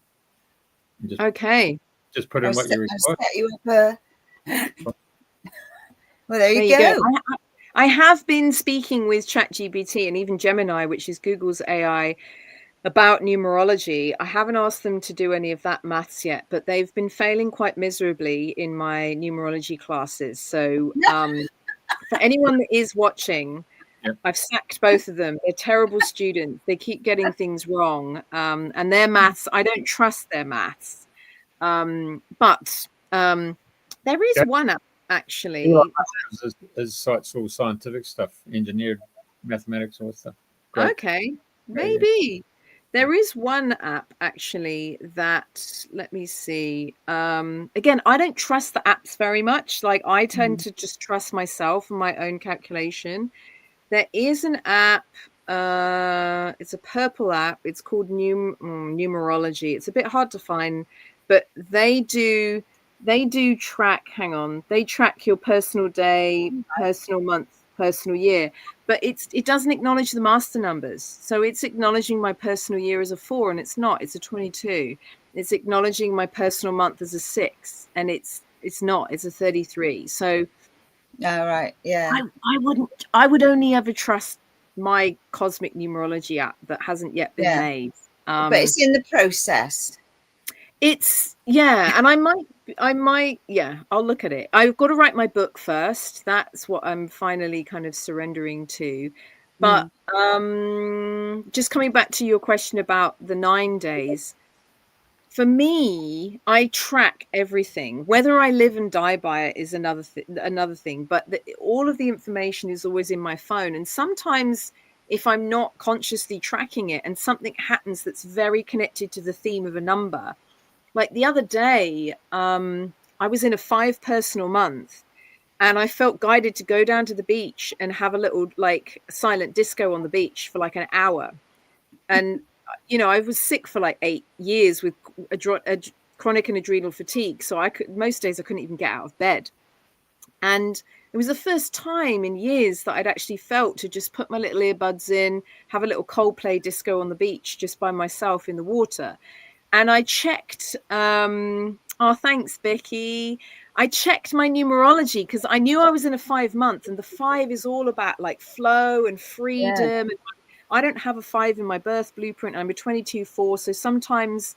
Just put in what you require. Set you up well, there you go. I have been speaking with ChatGPT and even Gemini, which is Google's AI, about numerology. I haven't asked them to do any of that maths yet, but they've been failing quite miserably in my numerology classes. So for anyone that is watching, Yep. I've sacked both of them. They're terrible students. They keep getting things wrong. And their maths, I don't trust their maths. But there is one app, actually. His site's all scientific stuff, engineered mathematics, all that stuff. Great. Okay, maybe. There is one app actually that, let me see. Again, I don't trust the apps very much. Like, I tend to just trust myself and my own calculation. There is an app. It's a purple app. It's called Numerology. It's a bit hard to find, but they do track. Hang on, they track your personal day, personal month, personal year. But it doesn't acknowledge the master numbers. So it's acknowledging my personal year as a 4, and it's not. It's a 22. It's acknowledging my personal month as a 6, and it's not. It's a 33. So. All right. Yeah. I would only ever trust my Cosmic Numerology app that hasn't yet been made. But it's in the process. And I might, I'll look at it. I've got to write my book first. That's what I'm finally kind of surrendering to. But just coming back to your question about the 9 days, for me, I track everything. Whether I live and die by it is another thing. But all of the information is always in my phone. And sometimes, if I'm not consciously tracking it and something happens that's very connected to the theme of a number, like the other day, I was in a 5 personal month, and I felt guided to go down to the beach and have a little like silent disco on the beach for like an hour. And I was sick for like 8 years with chronic and adrenal fatigue. So most days I couldn't even get out of bed. And it was the first time in years that I'd actually felt to just put my little earbuds in, have a little Coldplay disco on the beach just by myself in the water. And I checked, thanks, Becky. I checked my numerology because I knew I was in a 5 month, and the 5 is all about like flow and freedom. And I don't have a 5 in my birth blueprint. I'm a 22-4. So sometimes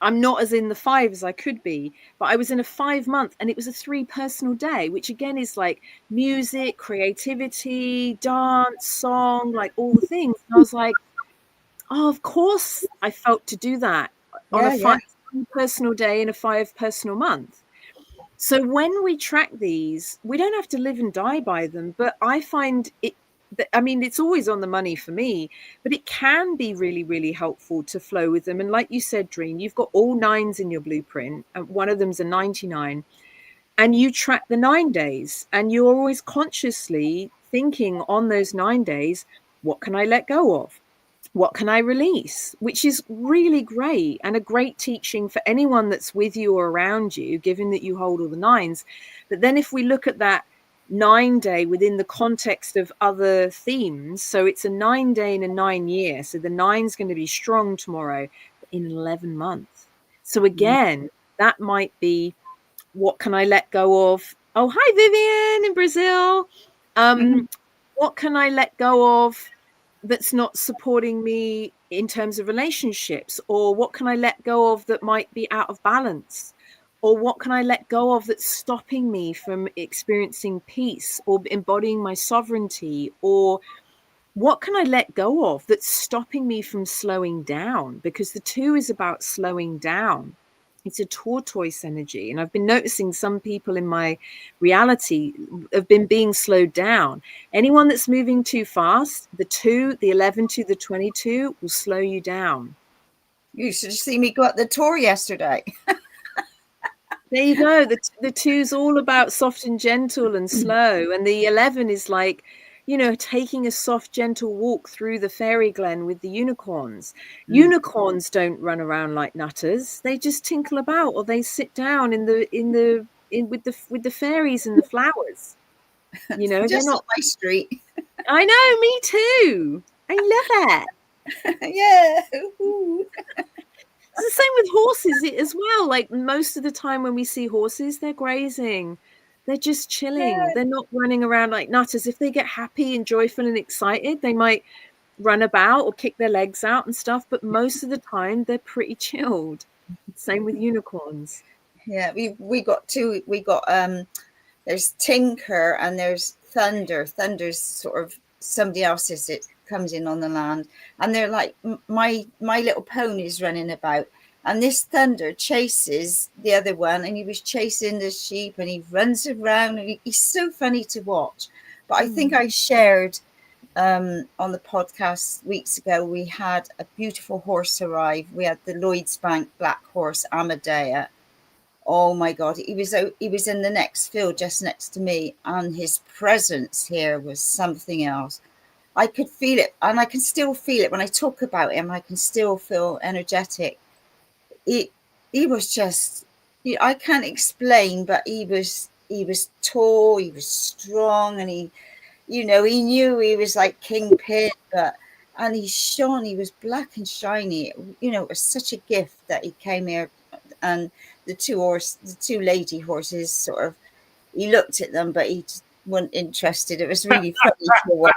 I'm not as in the 5 as I could be, but I was in a 5 month, and it was a 3 personal day, which again is like music, creativity, dance, song, like all the things. And I was like, oh, of course I felt to do that on a 5 personal day in a 5 personal month. So when we track these, we don't have to live and die by them, but I find it, I mean, it's always on the money for me, but it can be really, really helpful to flow with them. And like you said, Dream, you've got all 9s in your blueprint, and one of them's a 99, and you track the 9 days, and you're always consciously thinking on those 9 days, what can I let go of? What can I release? Which is really great, and a great teaching for anyone that's with you or around you, given that you hold all the 9s. But then if we look at that 9 day within the context of other themes, so it's a 9 day in a 9 year. So the 9's going to be strong tomorrow in an 11 month. So again, that might be, what can I let go of? Oh, hi, Vivian in Brazil. What can I let go of that's not supporting me in terms of relationships? Or what can I let go of that might be out of balance? Or what can I let go of that's stopping me from experiencing peace or embodying my sovereignty? Or what can I let go of that's stopping me from slowing down? Because the 2 is about slowing down. It's a tortoise energy. And I've been noticing some people in my reality have been being slowed down. Anyone that's moving too fast, the 2, the 11 to the 22 will slow you down. You should see me go up the tour yesterday. There you go. The 2's all about soft and gentle and slow. And the 11 is like, taking a soft, gentle walk through the fairy glen with the unicorns. Unicorns don't run around like nutters. They just tinkle about, or they sit down with the fairies and the flowers. Just they're not on my street. I know, me too. I love it. Yeah. It's the same with horses as well. Like most of the time when we see horses, they're grazing. They're just chilling. They're not running around like nutters. If they get happy and joyful and excited, they might run about or kick their legs out and stuff, but most of the time they're pretty chilled. Same with unicorns. Yeah, we got two. We got there's Tinker and there's Thunder. Thunder's sort of somebody else's. It comes in on the land, and they're like my little ponies running about. And this Thunder chases the other one, and he was chasing the sheep, and he runs around, and he's so funny to watch. But I think I shared on the podcast weeks ago, we had a beautiful horse arrive. We had the Lloyd's Bank black horse, Amadea. Oh my God, he was in the next field just next to me, and his presence here was something else. I could feel it, and I can still feel it when I talk about him. I can still feel energetic. He was just, I can't explain, but he was tall, he was strong, and he knew he was like Kingpin, and he shone, he was black and shiny. It was such a gift that he came here. And the two lady horses sort of, he looked at them, but he just wasn't interested. It was really funny to watch.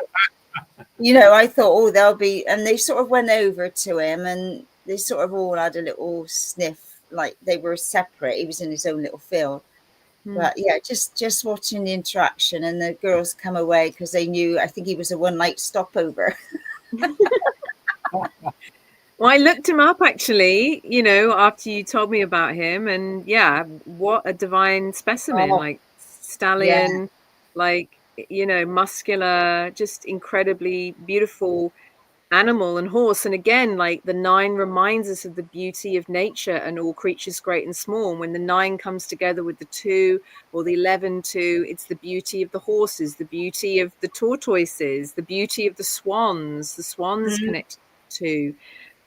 I thought, oh, they'll be, and they sort of went over to him, and they sort of all had a little sniff, like they were separate. He was in his own little field. But yeah, just watching the interaction, and the girls come away because they knew, I think he was a one-night stopover. Well, I looked him up actually, after you told me about him, and yeah, what a divine specimen, like stallion, like, muscular, just incredibly beautiful animal and horse. And again, like the 9 reminds us of the beauty of nature and all creatures great and small. And when the 9 comes together with the 2 or the 11-2, it's the beauty of the horses, the beauty of the tortoises, the beauty of the swans connect to.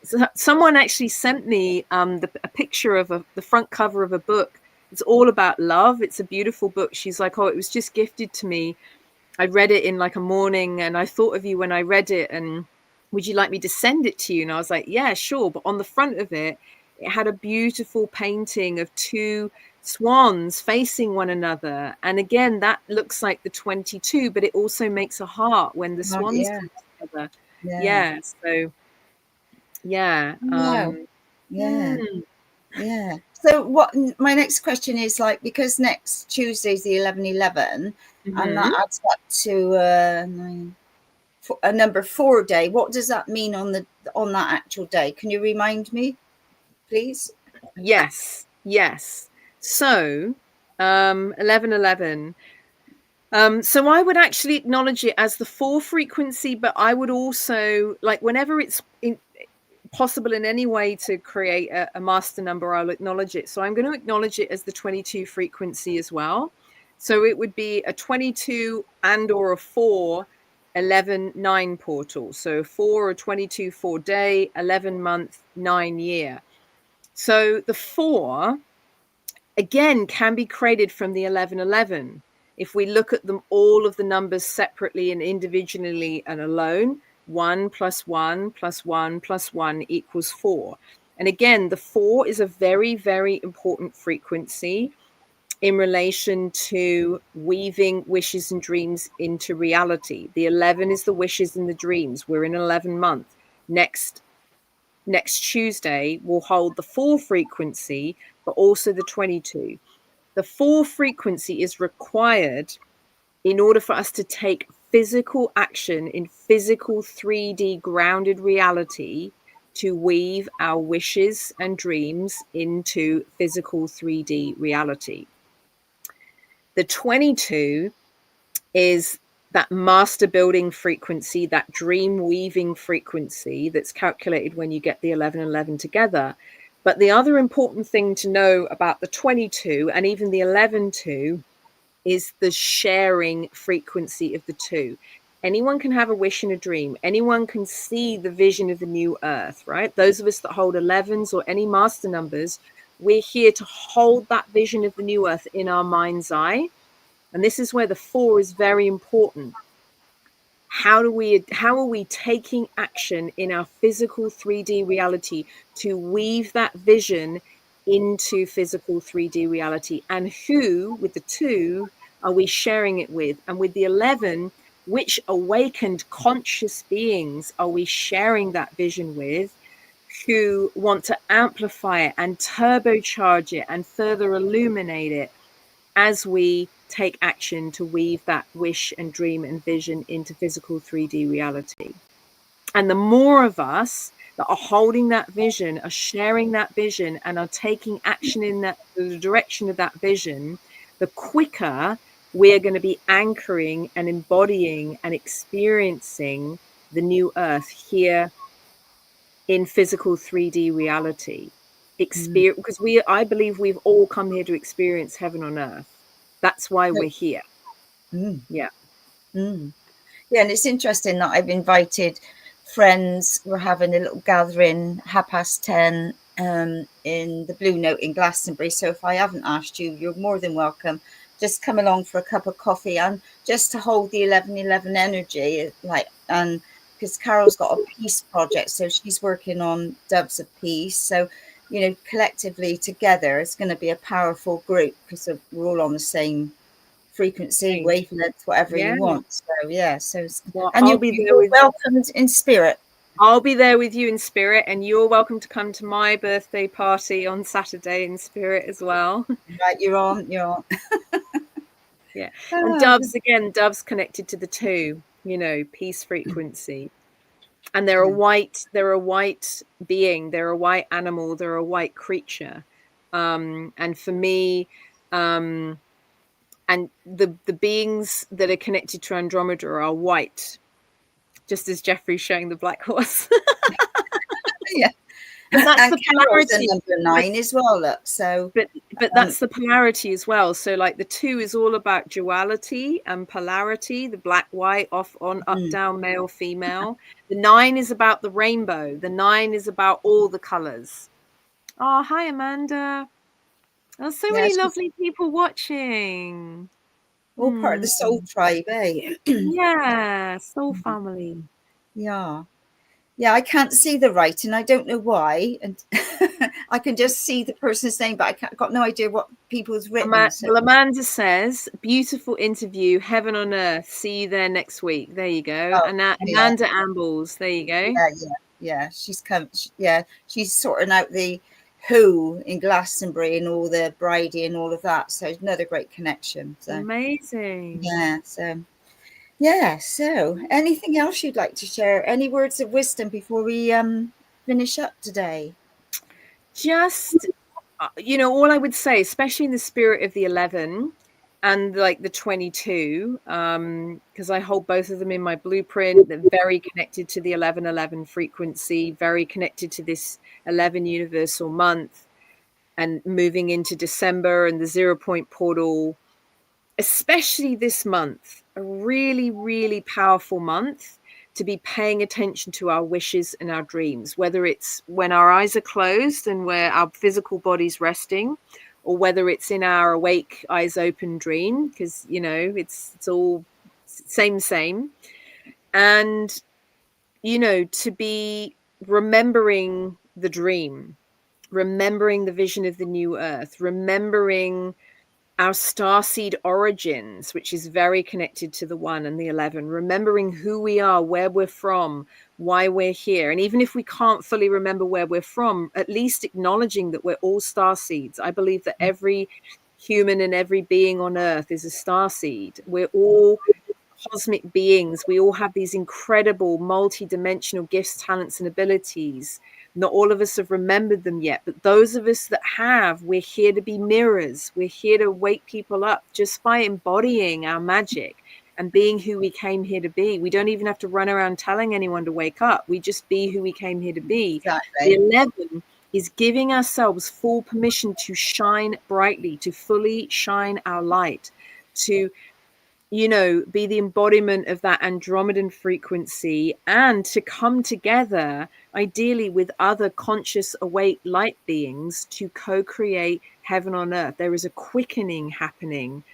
So someone actually sent me a picture of the front cover of a book. It's all about love. It's a beautiful book. She's like, oh, it was just gifted to me. I read it in like a morning, and I thought of you when I read it, and would you like me to send it to you? And I was like, yeah, sure. But on the front of it, it had a beautiful painting of 2 swans facing one another. And again, that looks like the 22, but it also makes a heart when the swans come together. Yeah. So, yeah. Yeah. So what my next question is, like, because next Tuesday is the 11/11, and that adds up to a number 4 day. What does that mean on that actual day? Can you remind me, please? Yes. So 11/11. So I would actually acknowledge it as the 4 frequency, but I would also, like, whenever it's possible in any way to create a master number, I'll acknowledge it. So I'm going to acknowledge it as the 22 frequency as well. So it would be a 22 and or a 4 11/9 portal. So 4 or 22 4 day, 11 month, 9 year. So the 4 again can be created from the 11/11. If we look at them, all of the numbers separately and individually and alone, 1 + 1 + 1 + 1 equals 4. And again, the 4 is a very, very important frequency in relation to weaving wishes and dreams into reality. The 11 is the wishes and the dreams. We're in 11 month. Next Tuesday will hold the 4 frequency, but also the 22. The 4 frequency is required in order for us to take physical action in physical 3D grounded reality to weave our wishes and dreams into physical 3D reality. The 22 is that master building frequency, that dream weaving frequency that's calculated when you get the 11/11 together. But the other important thing to know about the 22 and even the 11/2 is the sharing frequency of the 2. Anyone can have a wish and a dream. Anyone can see the vision of the new earth, right? Those of us that hold 11s or any master numbers, we're here to hold that vision of the new earth in our mind's eye. And this is where the 4 is very important. How are we taking action in our physical 3D reality to weave that vision into physical 3D reality? And who, with the 2, are we sharing it with? And with the 11, which awakened conscious beings are we sharing that vision with, who want to amplify it and turbocharge it and further illuminate it as we take action to weave that wish and dream and vision into physical 3D reality. And the more of us that are holding that vision, are sharing that vision, and are taking action in the direction of that vision, the quicker we're going to be anchoring and embodying and experiencing the new earth here in physical 3D reality. Because I believe we've all come here to experience heaven on earth. That's why we're here. Yeah. Yeah, and it's interesting that I've invited friends. We're having a little gathering 10:30 in the Blue Note in Glastonbury. So if I haven't asked you, you're more than welcome. Just come along for a cup of coffee and just to hold the 11:11 energy, and because Carol's got a peace project, so she's working on Doves of Peace. So, collectively together, it's going to be a powerful group because we're all on the same frequency, wavelength, whatever you want. So yeah, and you'll be welcomed in spirit. I'll be there with you in spirit, and you're welcome to come to my birthday party on Saturday in spirit as well. Right, you're on. Yeah. And doves connected to the 2, peace frequency. And they're a white being, they're a white animal, they're a white creature. And for me, and the beings that are connected to Andromeda are white, just as Jeffrey's showing the black horse. Yeah. And that's the polarity. Number 9 as well, look. So but that's the polarity as well. So like the 2 is all about duality and polarity, the black, white, off, on, up, down, male, female. The 9 is about the rainbow. The 9 is about all the colors. Oh, hi Amanda. There's so many lovely people watching. All part of the soul tribe, eh? Yeah, soul family. Yeah, I can't see the writing. I don't know why. And I can just see the person's name, but I've got no idea what people's written. Well, Amanda says, beautiful interview, heaven on earth. See you there next week. There you go. And Amanda Ambles. There you go. Yeah. She's come. She's sorting out the who in Glastonbury and all the bridey and all of that. So another great connection. So amazing. Yeah. So anything else you'd like to share? Any words of wisdom before we finish up today? Just, all I would say, especially in the spirit of the 11 and like the 22, because I hold both of them in my blueprint. They're very connected to the 1111 frequency, very connected to this 11 universal month, and moving into December and the 0 point portal, especially this month, a really, really powerful month to be paying attention to our wishes and our dreams, whether it's when our eyes are closed and where our physical body's resting, or whether it's in our awake, eyes open dream, because, it's all same. And, to be remembering the dream, remembering the vision of the new earth, remembering our starseed origins, which is very connected to the 1 and the 11, remembering who we are, where we're from, why we're here. And even if we can't fully remember where we're from, at least acknowledging that we're all starseeds. I believe that every human and every being on earth is a starseed. We're all cosmic beings. We all have these incredible multi-dimensional gifts, talents, and abilities. Not all of us have remembered them yet, but those of us that have, we're here to be mirrors. We're here to wake people up just by embodying our magic and being who we came here to be. We don't even have to run around telling anyone to wake up. We just be who we came here to be. Exactly. The 11 is giving ourselves full permission to shine brightly, to fully shine our light, to be the embodiment of that Andromedan frequency, and to come together, ideally with other conscious, awake light beings, to co-create heaven on earth. There is a quickening happening.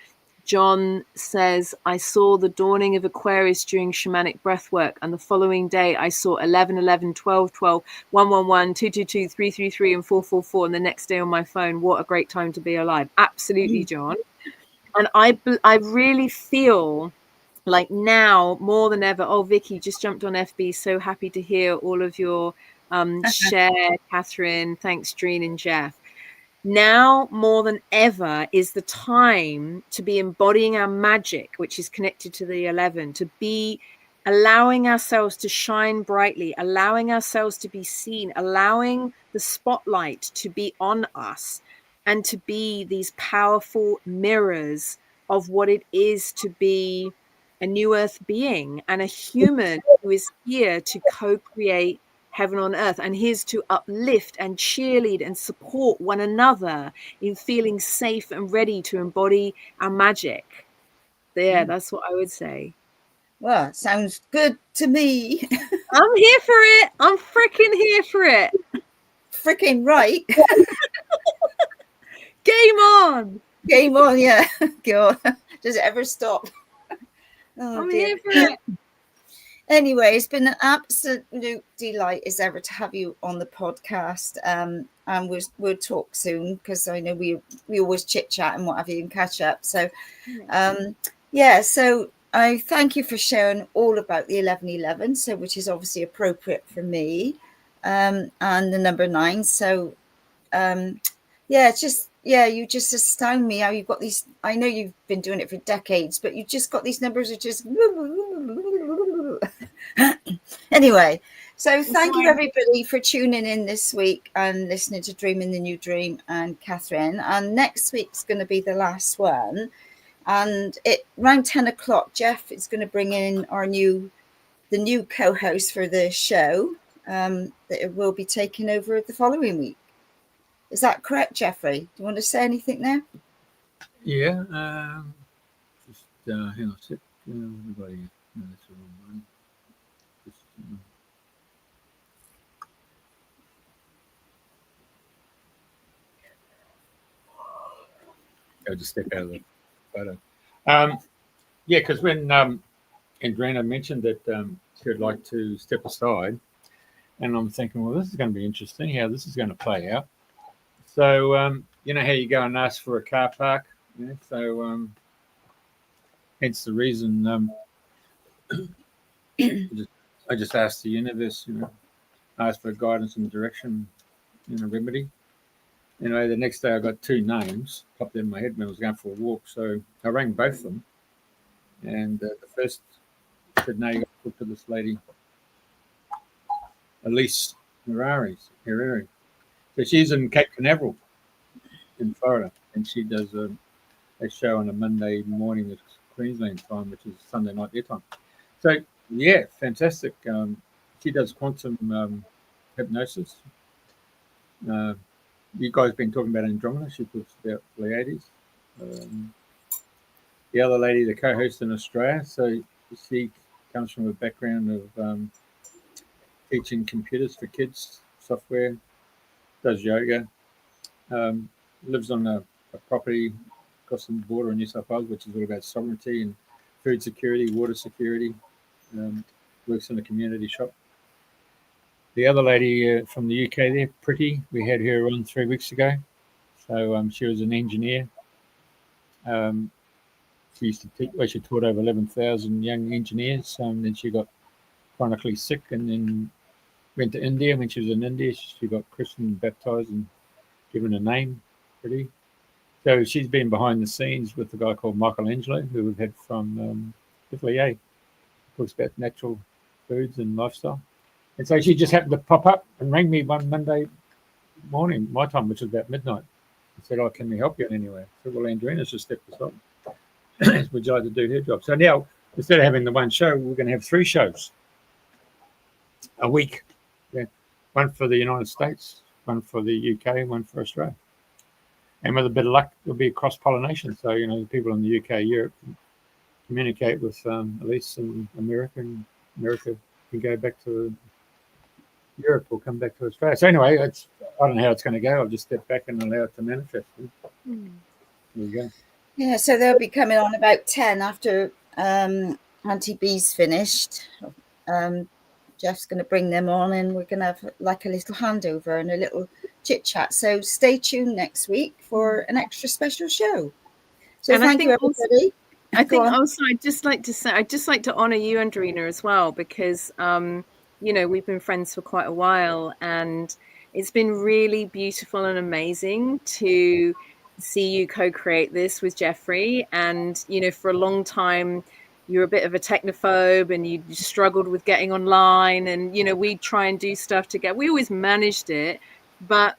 John says, I saw the dawning of Aquarius during shamanic breathwork, and the following day I saw 11, 11, 12, 12, 111, 222, 333, and 444, and the next day on my phone. What a great time to be alive. Absolutely, John. And I really feel like now more than ever. Oh, Vicky just jumped on FB. So happy to hear all of your share, Catherine. Thanks, Dreen and Jeff. Now more than ever is the time to be embodying our magic, which is connected to the 11, to be allowing ourselves to shine brightly, allowing ourselves to be seen, allowing the spotlight to be on us, and to be these powerful mirrors of what it is to be a new earth being and a human who is here to co-create heaven on earth, and here's to uplift and cheerlead and support one another in feeling safe and ready to embody our magic. Yeah, that's what I would say. Well, sounds good to me. I'm here for it. I'm freaking here for it. Freaking right. Game on. Game on, yeah. God. Does it ever stop? Oh, I'm dear. here for it. Anyway, it's been an absolute delight as ever to have you on the podcast. And we'll talk soon, because I know we always chit chat and what have you and catch up. So yeah, so I thank you for sharing all about the 1111, so which is obviously appropriate for me, and the number 9. So yeah, it's just, yeah, you just astound me how you've got these. I know you've been doing it for decades, but you just got these numbers that just anyway. So thank you everybody for tuning in this week and listening to Dreaming the New Dream and Catherine. And next week's going to be the last one, and it around 10 o'clock Jeff is going to bring in the new co-host for the show, that it will be taking over the following week. Is that correct, Jeffrey? Do you want to say anything there? Yeah. Just hang on a sec. Everybody, no, that's the wrong one. Just, I'll just step out of the photo. Yeah, because when Andrena mentioned that she would like to step aside, and I'm thinking, well, this is going to be interesting how this is going to play out. So, you know how you go and ask for a car park? Yeah, so, hence the reason I just asked the universe, asked for guidance and direction, remedy. Anyway, the next day I got 2 names popped in my head when I was going for a walk. So I rang both of them. And the first said, no, you got to talk to this lady, Elise Herrera. So she's in Cape Canaveral in Florida. And she does a show on a Monday morning at Queensland time, which is Sunday night their time. So, yeah, fantastic. She does quantum hypnosis. You guys have been talking about Andromeda. She talks about Pleiades. The other lady, the co-host in Australia, so she comes from a background of teaching computers for kids, software, does yoga, lives on a property across the border in New South Wales, which is all about sovereignty and food security, water security, works in a community shop. The other lady from the UK there, Pretty, we had her on 3 weeks ago. So she was an engineer. She used to teach, well, she taught over 11,000 young engineers. Then she got chronically sick and then went to India. When she was in India, she got Christian baptized and given a name, Pretty. So she's been behind the scenes with a guy called Michelangelo, who we've had from Italy. Talks about natural foods and lifestyle. And so she just happened to pop up and rang me one Monday morning, my time, which was about midnight, and said, "Oh, can we help you in any way?" I said, "Well, Andrena's just stepped aside. Would you like to do her job?" So now, instead of having the one show, we're going to have 3 shows a week. Yeah. One for the United States, one for the UK, one for Australia. And with a bit of luck, there'll be a cross-pollination. So, the people in the UK, Europe, communicate with Elise in America, and America can go back to Europe or come back to Australia. So anyway, I don't know how it's going to go. I'll just step back and allow it to manifest. There you go. Yeah, so they'll be coming on about 10 after Auntie B's finished. Jeff's going to bring them on, and we're going to have like a little handover and a little chit chat. So stay tuned next week for an extra special show. So thank you, everybody. I Go think on. also I'd just like to honor you, Andrena, as well, because you know, we've been friends for quite a while, and it's been really beautiful and amazing to see you co-create this with Jeffrey. And you know, for a long time you're a bit of a technophobe and you struggled with getting online, and you know, we try and do stuff together. We always managed it, but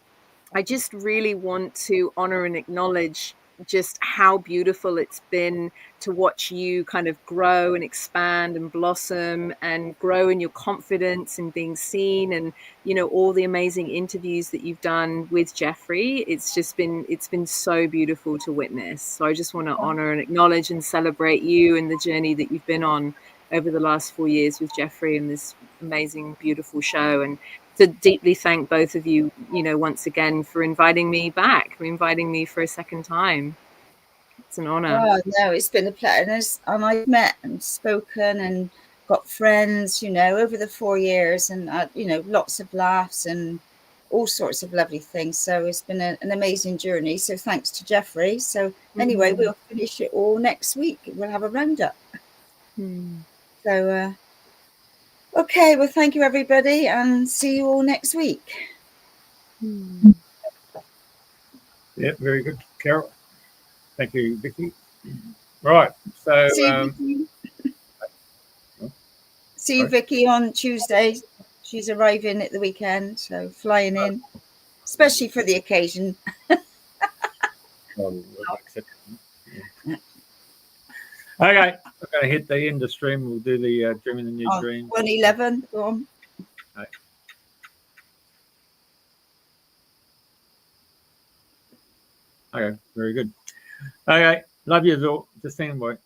I just really want to honor and acknowledge just how beautiful it's been to watch you kind of grow and expand and blossom and grow in your confidence and being seen, and you know, all the amazing interviews that you've done with Jeffrey. It's been so beautiful to witness. So I just want to honor and acknowledge and celebrate you and the journey that you've been on over the last 4 years with Jeffrey and this amazing, beautiful show. And to deeply thank both of you, you know, once again for inviting me back, for inviting me for a second time. It's an honor. Oh no, it's been a pleasure, and I've met and spoken and got friends, you know, over the 4 years, and you know, lots of laughs and all sorts of lovely things. So it's been an amazing journey. So thanks to Jeffrey. So anyway, we'll finish it all next week. We'll have a roundup. So okay, well, thank you everybody, and see you all next week. Yeah, very good, Carol. Thank you, Vicky. Right, so see you, Vicky, on Tuesday. She's arriving at the weekend, so flying in, especially for the occasion. Okay, we're going to hit the end of stream. We'll do the dreaming the new dream. 111. Go on. Okay, very good. Okay, love you all. Just saying, boy.